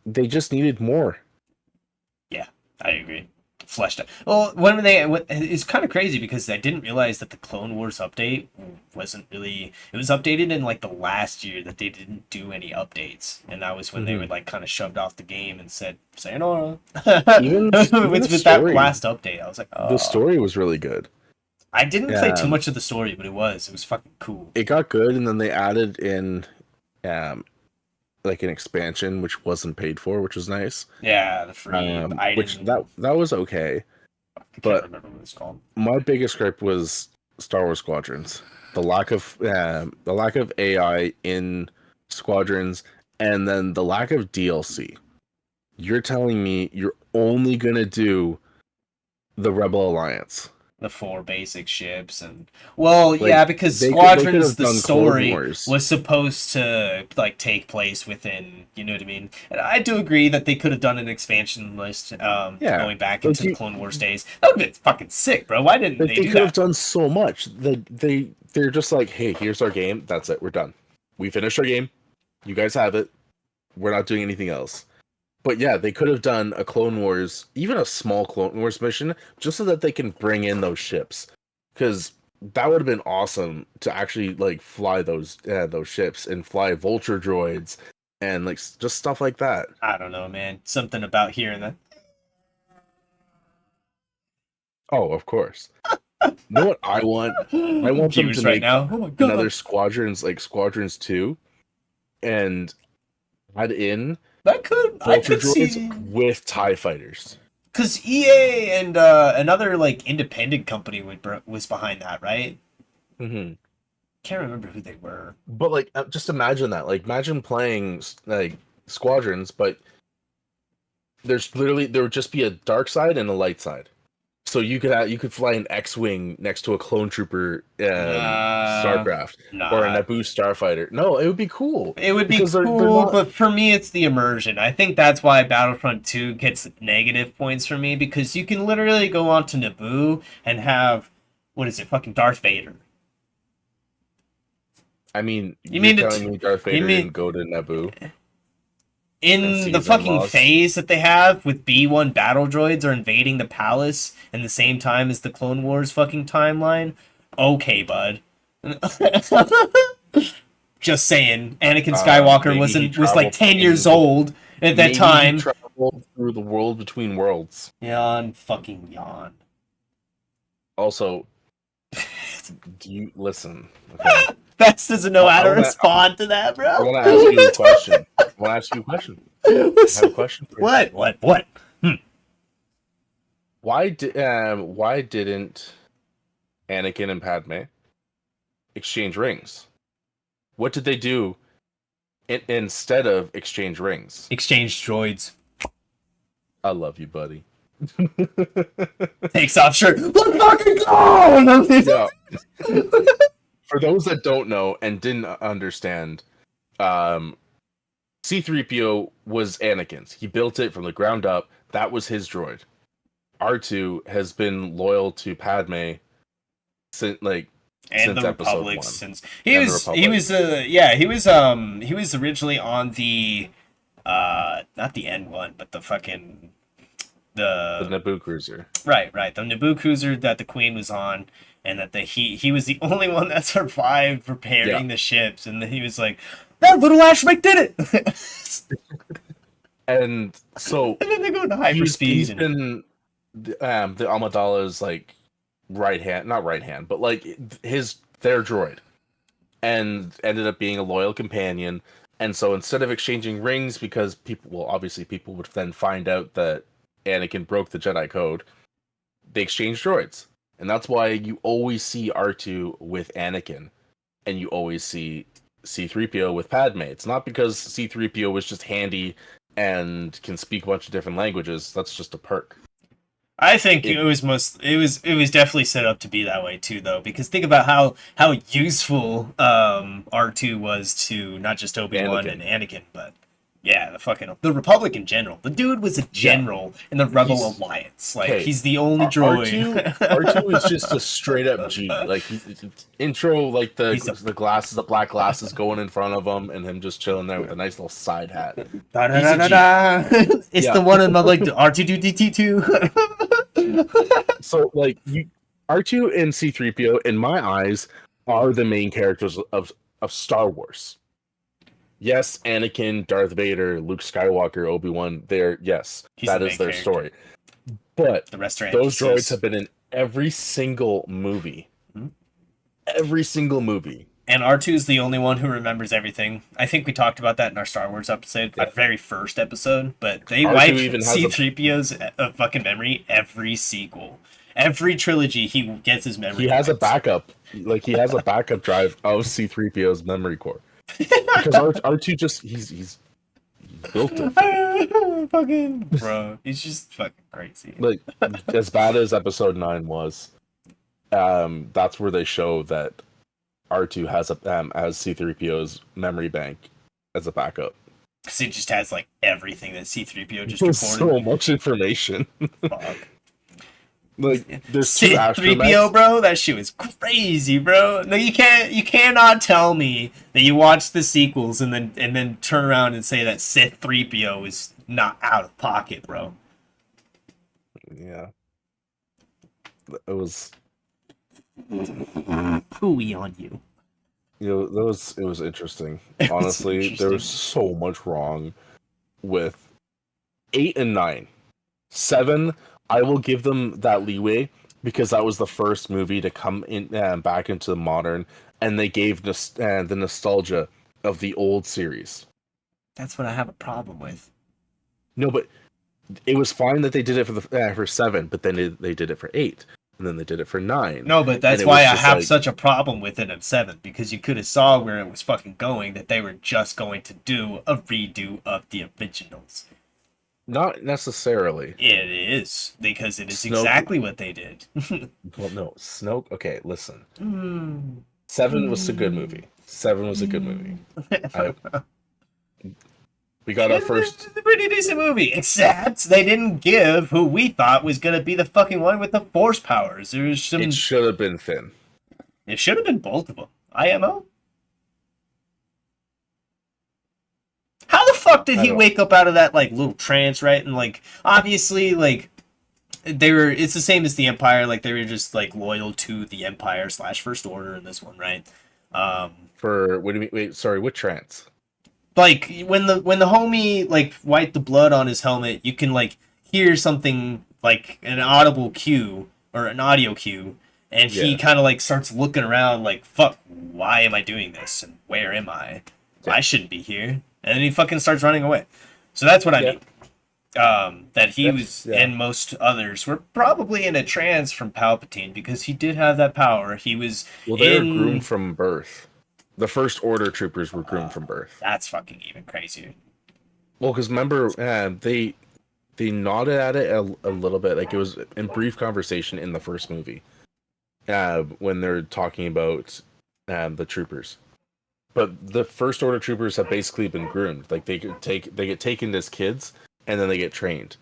they just needed more. Yeah, I agree. Fleshed out. Well, it's kind of crazy because I didn't realize that the Clone Wars update wasn't really... It was updated in like the last year that they didn't do any updates, and that was when they were like kind of shoved off the game and said sayonara. Even with that last update, I was like, oh. The story was really good. I didn't play too much of the story, but it was fucking cool. It got good, and then they added in like an expansion, which wasn't paid for, which was nice. Yeah, the free Which item. that was okay. I can't But remember what it's called. my biggest gripe was Star Wars Squadrons. The lack of AI in Squadrons, and then the lack of DLC. You're telling me you're only gonna do the Rebel Alliance? The 4 basic ships and well, Like, yeah, because they could Squadrons, have the done Clone story Wars. was supposed to like take place within, you know what I mean. And I do agree that they could have done an expansion list, Yeah, going back like into the Clone Wars days. That would have been fucking sick, bro. Why didn't Like, they they do could have that? done so much. They're just like, hey, here's our game. That's it. We're done. We finished our game. You guys have it. We're not doing anything else. But yeah, they could have done a Clone Wars, even a small Clone Wars mission, just so that they can bring in those ships. Because that would have been awesome to actually like fly those ships and fly vulture droids and like just stuff like that. I don't know, man. Something about hearing that. Oh, of course. You know what I want? I want them to Viewers right make now. Oh my another god. Squadrons, like Squadrons 2, and add in I vulture could droids see with TIE fighters. because EA and another like independent company was behind that, right? Hmm. Can't remember who they were. But like, just imagine that. Like, imagine playing like Squadrons, but there would just be a dark side and a light side. So you could fly an X-wing next to a clone trooper starcraft or a Nah. Naboo starfighter. No, it would be cool It would be because they're cool, not. but for me, it's the immersion. I think that's why Battlefront 2 gets negative points for me because you can literally go on to Naboo and have, what is it, fucking Darth Vader. I mean, You you're mean telling me Darth Vader mean didn't go to Naboo and in see the his fucking in-laws? phase that they have with B1 battle droids are invading the palace in the same time as the Clone Wars fucking timeline? Okay, bud. Just saying, Anakin Skywalker Maybe he was like traveled 10 years in. old at that Maybe he time. traveled through the world between worlds. Yawn, fucking yawn. Also, do you listen? Okay, Best doesn't know how I to want to. respond to that, bro. I want to ask you a question. I want to ask you a question. I have a question for you. What? What? Why didn't Anakin and Padme exchange rings? What did they do instead of exchange rings? Exchange droids. I love you, buddy. Takes off shirt. Let's fucking go! Yeah. For those that don't know and didn't understand, C-3PO was Anakin's. He built it from the ground up. That was his droid. R2 has been loyal to Padme since And the episode Republic 1. since And the Republic. he was originally on the not the N1 but the fucking The the Naboo cruiser. right the Naboo cruiser that the Queen was on, and that he was the only one that survived repairing the ships, and then he was like, that little astromech did it. And so And then they go into hyperspeed. he's been the Amidala's like not right hand, but like their droid, and ended up being a loyal companion. And so instead of exchanging rings, because obviously people would then find out that Anakin broke the Jedi code, they exchanged droids. And that's why you always see R2 with Anakin, and you always see C-3PO with Padme. It's not because C-3PO was just handy and can speak a bunch of different languages. That's just a perk. I think it was definitely set up to be that way too, though, because think about how useful R2 was to not just Obi-Wan and Anakin, but yeah, the Republic in general. The dude was a general in the Rebel Alliance. Like he's the only droid. R2 is just a straight up G. Like intro, like the glasses, the black glasses going in front of him, and him just chilling there with a nice little side hat. It's the one in the like the R2D2. So like R2 and C-3PO, in my eyes, are the main characters of Star Wars. Yes, Anakin, Darth Vader, Luke Skywalker, Obi-Wan, that is their story. But the rest are those NPCs. droids have been in every single movie. Hmm? Every single movie. And R2 is the only one who remembers everything. I think we talked about that in our Star Wars episode, our very first episode. But they R2 wipe even has C-3PO's fucking memory every sequel. Every trilogy, he gets his memory. He has a wiped. backup. Like, he has a backup drive of C-3PO's memory core. Because R2 just, he's built it. Fucking bro, he's just fucking crazy. Like, as bad as episode 9 was, that's where they show that R2 has C-3PO's memory bank as a backup. Because it just has like everything that C-3PO just There's reported. so much information. Fuck. Like, there's two C-3PO, astromechs. bro, that shit was crazy, bro. No, you cannot tell me that you watched the sequels and then turn around and say that Sith 3PO is not out of pocket, bro. Yeah. It was, Pooey on you. it was interesting. It was Honestly, there interesting. was so much wrong with 8 and 9. 7, I will give them that leeway because that was the first movie to come in back into the modern, and they gave the nostalgia of the old series. That's what I have a problem with. No, but it was fine that they did it for 7, but then they did it for 8, and then they did it for 9. No, but that's And it why was I just have like- such a problem with it in 7, because you could have saw where it was fucking going, that they were just going to do a redo of the originals. Not necessarily. It is, because it is Snoke- exactly what they did. Well, no, Snoke. Okay, listen. Mm. 7 was a good movie. 7 was a good movie. We got our first. It's a pretty decent movie, except they didn't give who we thought was gonna be the fucking one with the force powers. There was some. It should have been Finn. It should have been both of them. IMO. How the fuck did I he don't- wake up out of that like little trance, right? And like obviously like they were. It's the same as the Empire. Like they were just like loyal to the Empire / First Order in this one, right? For what do you mean? Wait, sorry. What trance? Like when the homie like wiped the blood on his helmet, you can like hear something like an audible cue or an audio cue, and he Yeah. kind of like starts looking around like, fuck, why am I doing this and where am I? Yeah. I shouldn't be here. And then he fucking starts running away. So that's what I Yeah. mean. That he was yeah. and most others were probably in a trance from Palpatine because he did have that power. He was Well, they were in... groomed from birth. The First Order troopers were groomed from birth. That's fucking even crazier. Well, because remember, they nodded at it a little bit. Like, it was in brief conversation in the first movie, when they're talking about the troopers. But the First Order troopers have basically been groomed. Like, they get taken as kids and then they get trained.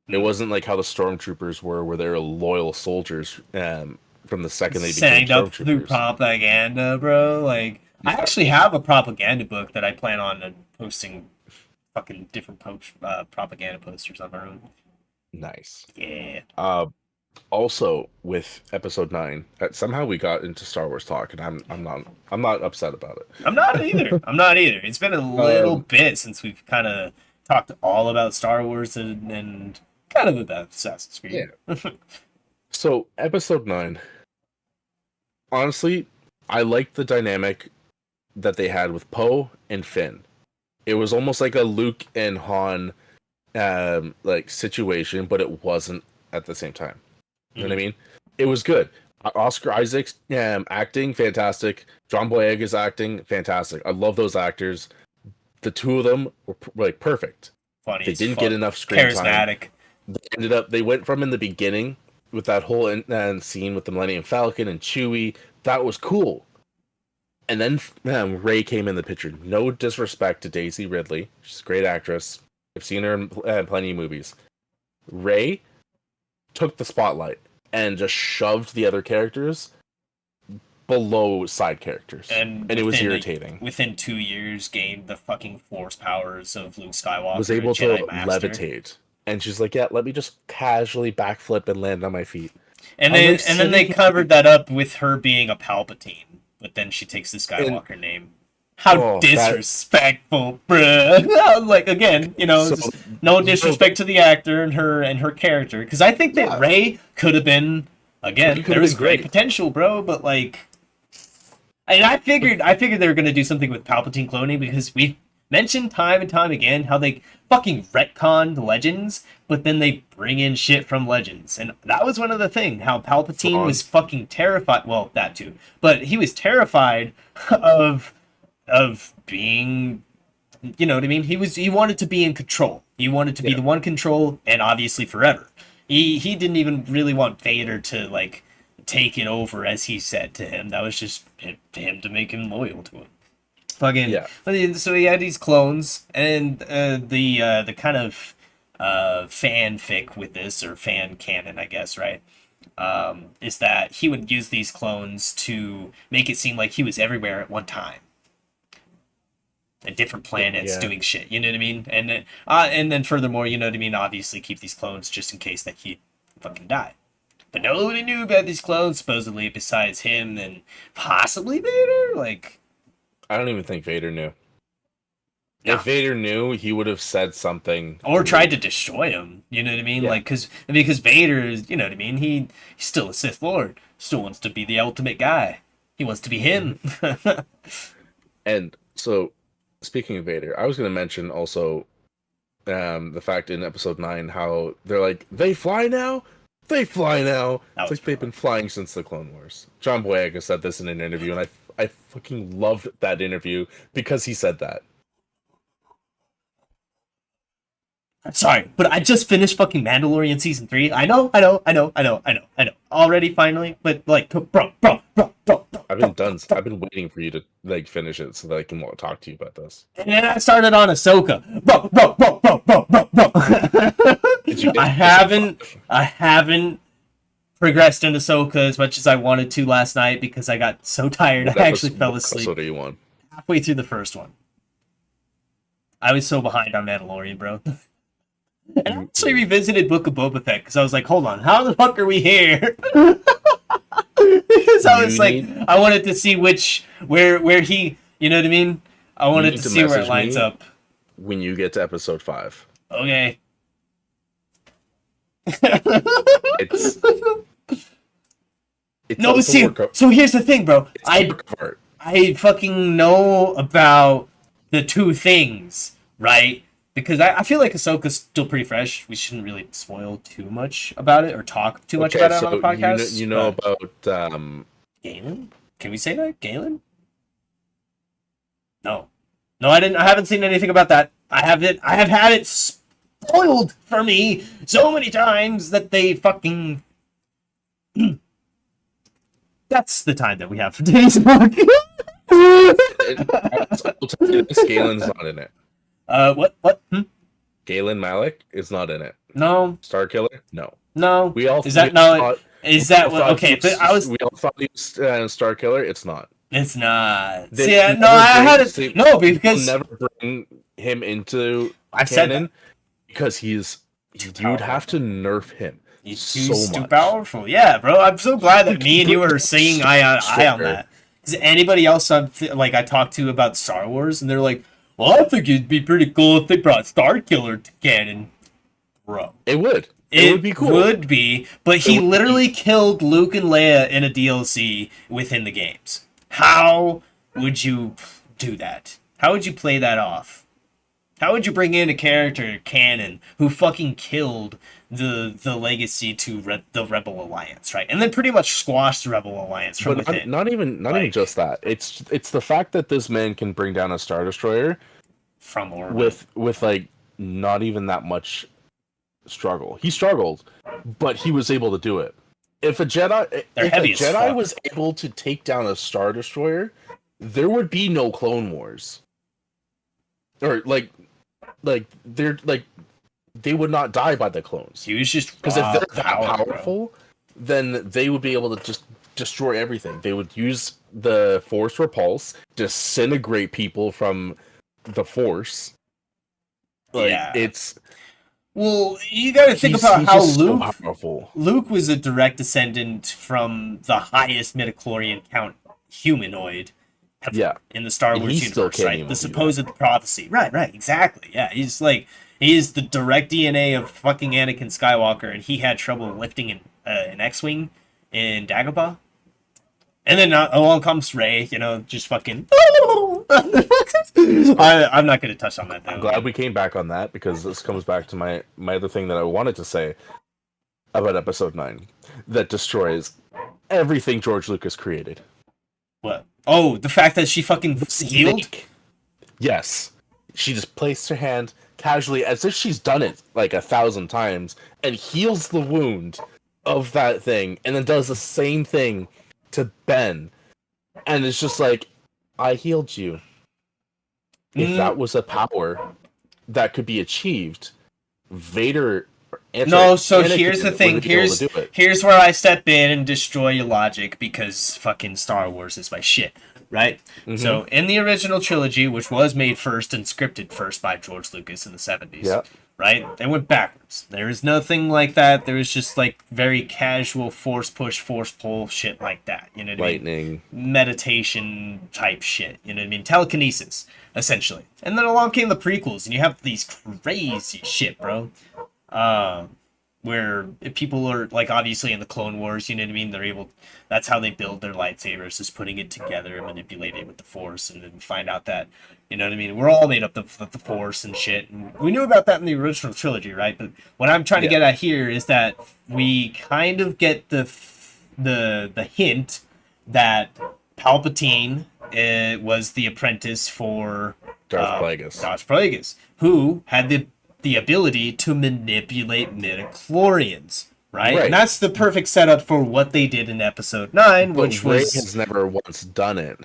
It wasn't like how the stormtroopers were, where they're loyal soldiers from the second they became Signed up through stormtroopers. propaganda, bro. Like, I actually have a propaganda book that I plan on posting fucking different propaganda posters on our own. Nice. Yeah. Also, with Episode 9, somehow we got into Star Wars talk, and I'm not upset about it. I'm not either. It's been a little bit since we've kind of talked all about Star Wars and kind of about Assassin's Creed. Yeah. So, Episode 9, honestly, I liked the dynamic that they had with Poe and Finn. It was almost like a Luke and Han like situation, but it wasn't at the same time. You know what I mean? It was good. Oscar Isaac's acting, fantastic. John Boyega's acting, fantastic. I love those actors. The two of them were like perfect. Funny. They as didn't fuck. get enough screen time. Charismatic. They went from in the beginning with that whole scene with the Millennium Falcon and Chewie. That was cool. And then Rey came in the picture. No disrespect to Daisy Ridley. She's a great actress. I've seen her in plenty of movies. Rey took the spotlight and just shoved the other characters below side characters. And it was irritating. Within 2 years, gained the fucking force powers of Luke Skywalker. Was able and to Jedi Master. levitate. And she's like, yeah, let me just casually backflip and land on my feet. And I'm then like, and then they covered that up with her being a Palpatine, but then she takes the Skywalker name. How Oh, disrespectful, bruh! Like again, just no disrespect to the actor and her character, because I think that Rey could have been He again. could've There was been great great. potential, bro, but like And I figured they were gonna do something with Palpatine cloning because we've mentioned time and time again how they fucking retconned Legends, but then they bring in shit from Legends, and that was one of the thing how Palpatine Thrawn. was fucking terrified. Well, that too, but he was terrified of being, you know what I mean. He wanted to be in control. He wanted to be the one control, and obviously forever. He didn't even really want Vader to like take it over, as he said to him. That was just him to make him loyal to him. Fucking yeah. So he had these clones, and the kind of fanfic with this, or fan canon, I guess, right? Is that he would use these clones to make it seem like he was everywhere at one time, at different planets, doing shit. You know what I mean? And then furthermore, you know what I mean. Obviously, keep these clones just in case that he fucking die. But nobody knew about these clones, supposedly, besides him and possibly Vader. Like, I don't even think Vader knew. No. If Vader knew, he would have said something. Or tried to destroy him. You know what I mean? Yeah. Like, because Vader is, you know what I mean? He's still a Sith Lord. Still wants to be the ultimate guy. He wants to be him. And so, speaking of Vader, I was going to mention also the fact in episode 9 how they're like, they fly now? They fly now. It's like they've been flying since the Clone Wars. John Boyega said this in an interview, and I fucking loved that interview because he said that. Sorry, but I just finished fucking Mandalorian season 3. I know. Already, finally, but like, bro. I've been waiting for you to like finish it so that I can talk to you about this. And then I started on Ahsoka. Bro. I haven't progressed in Ahsoka as much as I wanted to last night because I got so tired. I actually fell asleep. What episode are you on? Halfway through the first one. I was so behind on Mandalorian, bro. And I actually revisited Book of Boba Fett because I was like, hold on, how the fuck are we here? Because I was I wanted to see where he, you know what I mean? I wanted to see where it lines up. When you get to episode 5. Okay. It's no, see, so here's the thing, bro. I fucking know about the two things, right? Because I feel like Ahsoka's still pretty fresh. We shouldn't really spoil too much about it or talk too much about it on the podcast. You know about Galen? Can we say that? Galen? No, I didn't. I haven't seen anything about that. I have had it spoiled for me so many times that they fucking. That's the time that we have for today's podcast. I'll tell you this, Galen's not in it. What? Galen Malik is not in it. No. Starkiller? No. No. We all is that no? Is that what? Okay, but I was. We all thought he was Starkiller. It's not. It's not. No, I had it. No, because never bring him into I've canon said because you'd have to nerf him. He's so too much. powerful. Yeah, bro. I'm so glad that me and you are singing eye on that. Because anybody else I talked to about Star Wars, and they're like, well, I think it'd be pretty cool if they brought Starkiller to canon. Bro. It would. It would be cool. Would be, but he literally killed Luke and Leia in a DLC within the games. How would you do that? How would you play that off? How would you bring in a character, canon, who fucking killed the legacy to the Rebel Alliance, right? And then pretty much squashed the Rebel Alliance from within. Not even just that. It's the fact that this man can bring down a Star Destroyer from orbit with like not even that much struggle. He struggled, but he was able to do it. If a Jedi was able to take down a Star Destroyer, there would be no Clone Wars. Or they would not die by the clones. He was just because if they're that powerful, then they would be able to just destroy everything. They would use the Force Repulse, disintegrate people from the Force. It's. Well, you got to think about how Luke was a direct descendant from the highest midichlorian count humanoid in the Star Wars universe, right? The supposed prophecy. Right, exactly. Yeah, he's the direct DNA of fucking Anakin Skywalker, and he had trouble lifting an X-Wing in Dagobah. And then along comes Ray, you know, just fucking. I'm not going to touch on that. I'm glad we came back on that because this comes back to my other thing that I wanted to say about episode 9 that destroys everything George Lucas created. What? Oh, the fact that she fucking healed? Snake. Yes. She just placed her hand casually as if she's done it like 1,000 times and heals the wound of that thing and then does the same thing to Ben. And it's just like, I healed you. If that was a power that could be achieved, Vader... No, so here's the thing. Here's where I step in and destroy your logic because fucking Star Wars is my shit, right? Mm-hmm. So in the original trilogy, which was made first and scripted first by George Lucas in the 70s, right? They went backwards. There is nothing like that. There was just like very casual force push, force pull shit like that. You know what I mean? Meditation type shit. You know what I mean? Telekinesis, essentially. And then along came the prequels, and you have these crazy shit, bro. Where people are like obviously in the Clone Wars, you know what I mean? They're able, that's how they build their lightsabers, is putting it together and manipulate it with the Force, and then find out that, you know what I mean? We're all made up of the Force and shit. And we knew about that in the original trilogy, right? But what I'm trying to get at here is that we kind of get the hint that Palpatine was the apprentice for Darth Plagueis, who had the ability to manipulate midichlorians, right? And that's the perfect setup for what they did in episode 9, which Ray was... has never once done it.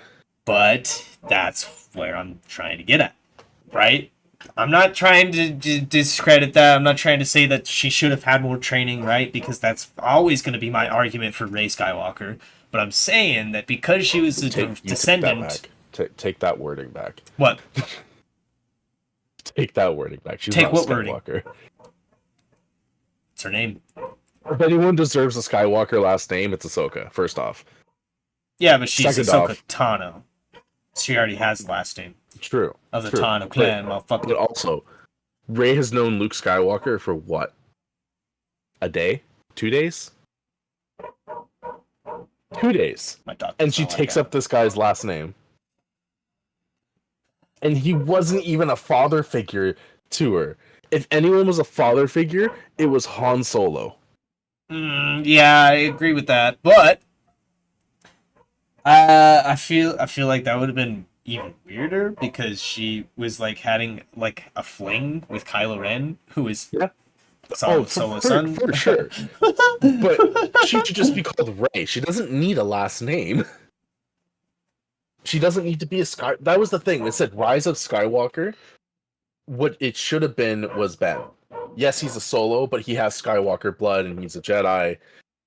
But that's where I'm trying to get at, right? I'm not trying to discredit that. I'm not trying to say that she should have had more training, right? Because that's always going to be my argument for Rey Skywalker. But I'm saying that because she was a descendant... Take that wording back. What? Take that wording back. She's Take not what Skywalker. wording? It's her name. If anyone deserves a Skywalker last name, it's Ahsoka, first off. Yeah, but she's Second Ahsoka Tano. She already has the last name. True. Of the Tano clan, motherfucker. But also, Rey has known Luke Skywalker for what? A day? 2 days? 2 days. And she takes up this guy's last name. And he wasn't even a father figure to her. If anyone was a father figure, it was Han Solo. Yeah, I agree with that. But I feel like that would have been even weirder because she was like having like a fling with Kylo Ren, who is Solo's son. For sure. But she should just be called Rey. She doesn't need a last name. She doesn't need to be a Sky. That was the thing. It said Rise of Skywalker. What it should have been was Ben. Yes, he's a Solo, but he has Skywalker blood and he's a Jedi.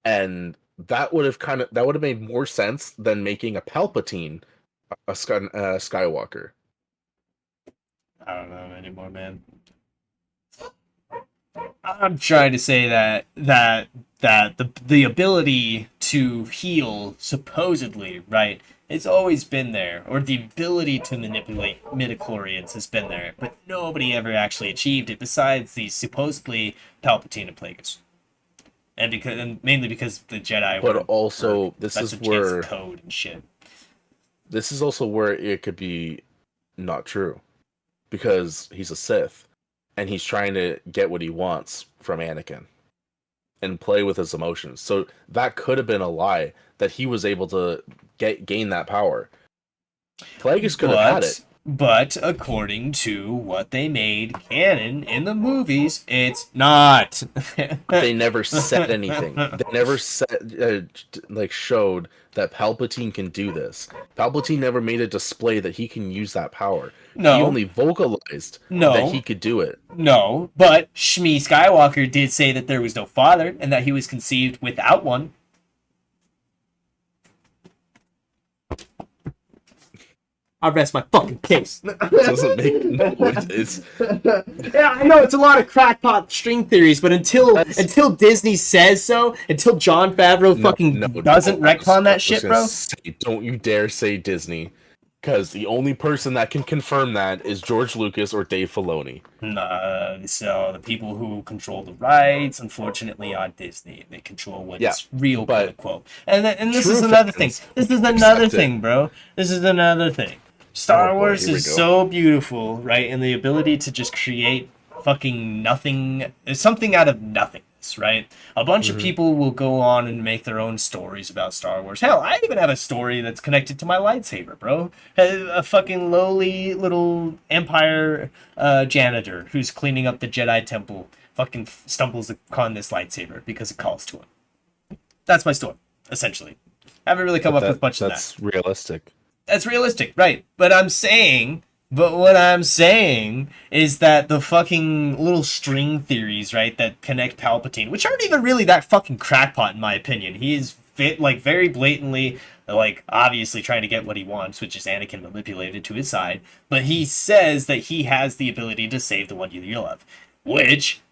And that would have made more sense than making a Palpatine a Skywalker. I don't know anymore, man. I'm trying to say that the ability to heal, supposedly, right, it's always been there, or the ability to manipulate midichlorians has been there, but nobody ever actually achieved it besides these supposedly Palpatine and Plagueis. And mainly because the Jedi this is where code and shit. This is also where it could be not true. Because he's a Sith and he's trying to get what he wants from Anakin and play with his emotions. So that could have been a lie that he was able to gain that power. Plagueis could have had it. But according to what they made canon in the movies, it's not. They never said anything. They never said, showed that Palpatine can do this. Palpatine never made a display that he can use that power. No. He only vocalized that he could do it. No, but Shmi Skywalker did say that there was no father and that he was conceived without one. I rest my fucking case. Doesn't make noises. Yeah, I know it's a lot of crackpot string theories, but until Disney says so, until Jon Favreau doesn't retcon that shit, bro. Don't you dare say Disney. Because the only person that can confirm that is George Lucas or Dave Filoni. So the people who control the rights, unfortunately, on Disney, they control what is real, quote unquote. And this is another thing. This is another thing, bro. This is another thing. Star Wars is so beautiful, right? And the ability to just create fucking nothing, something out of nothingness, right? A bunch of people will go on and make their own stories about Star Wars. Hell, I even have a story that's connected to my lightsaber, bro. A fucking lowly little Empire janitor who's cleaning up the Jedi Temple fucking stumbles upon this lightsaber because it calls to him. That's my story, essentially. I haven't really come up with much of that. That's realistic. That's realistic, right? But what I'm saying is that the fucking little string theories, right, that connect Palpatine, which aren't even really that fucking crackpot in my opinion. He is very blatantly, obviously trying to get what he wants, which is Anakin manipulated to his side. But he says that he has the ability to save the one you love, which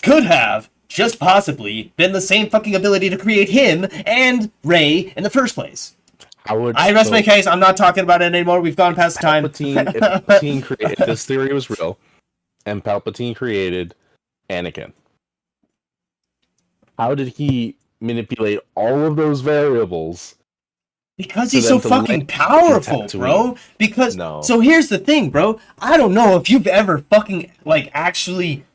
could have just possibly been the same fucking ability to create him and Rey in the first place. I rest my case. I'm not talking about it anymore. We've gone past time. If Palpatine created, if this theory was real, and Palpatine created Anakin, how did he manipulate all of those variables? Because he's so fucking powerful, bro. So here's the thing, bro. I don't know if you've ever fucking actually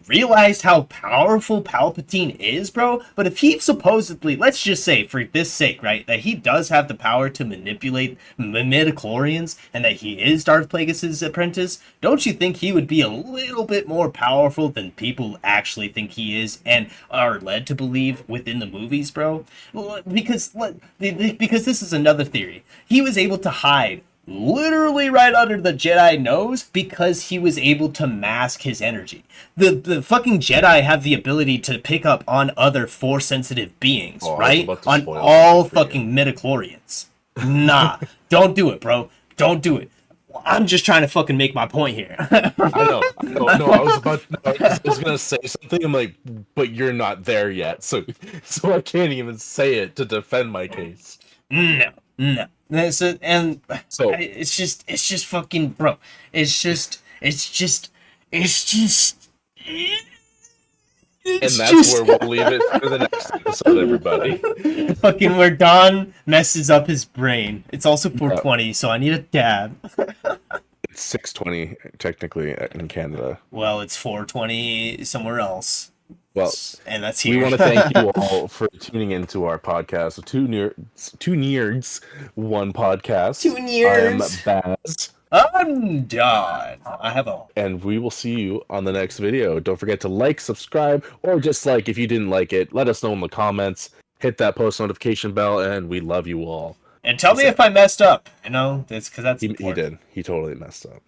realized how powerful Palpatine is, bro, but if he supposedly, let's just say for this sake, right, that he does have the power to manipulate midichlorians and that he is Darth Plagueis' apprentice, don't you think he would be a little bit more powerful than people actually think he is and are led to believe within the movies, bro? Because this is another theory. He was able to hide literally right under the Jedi nose because he was able to mask his energy. The fucking Jedi have the ability to pick up on other Force-sensitive beings, right? On all fucking midichlorians. Nah, don't do it, bro. Don't do it. I'm just trying to fucking make my point here. I know. No, I was gonna say something. I'm like, but you're not there yet, so I can't even say it to defend my case. No. It's just fucking, bro. It's just. And that's where we'll leave it for the next episode, everybody. Fucking where Don messes up his brain. It's also 4:20, so I need a dab. It's 6:20 technically in Canada. Well, it's 4:20 somewhere else. Well, and that's here. We want to thank you all for tuning into our podcast. So two nerds, one podcast. Two nerds. I am BaZz. I'm Don. I have a. And we will see you on the next video. Don't forget to like, subscribe, or just if you didn't like it, let us know in the comments. Hit that post notification bell, and we love you all. And tell me if I messed up. That's because that's he important. did. He totally messed up.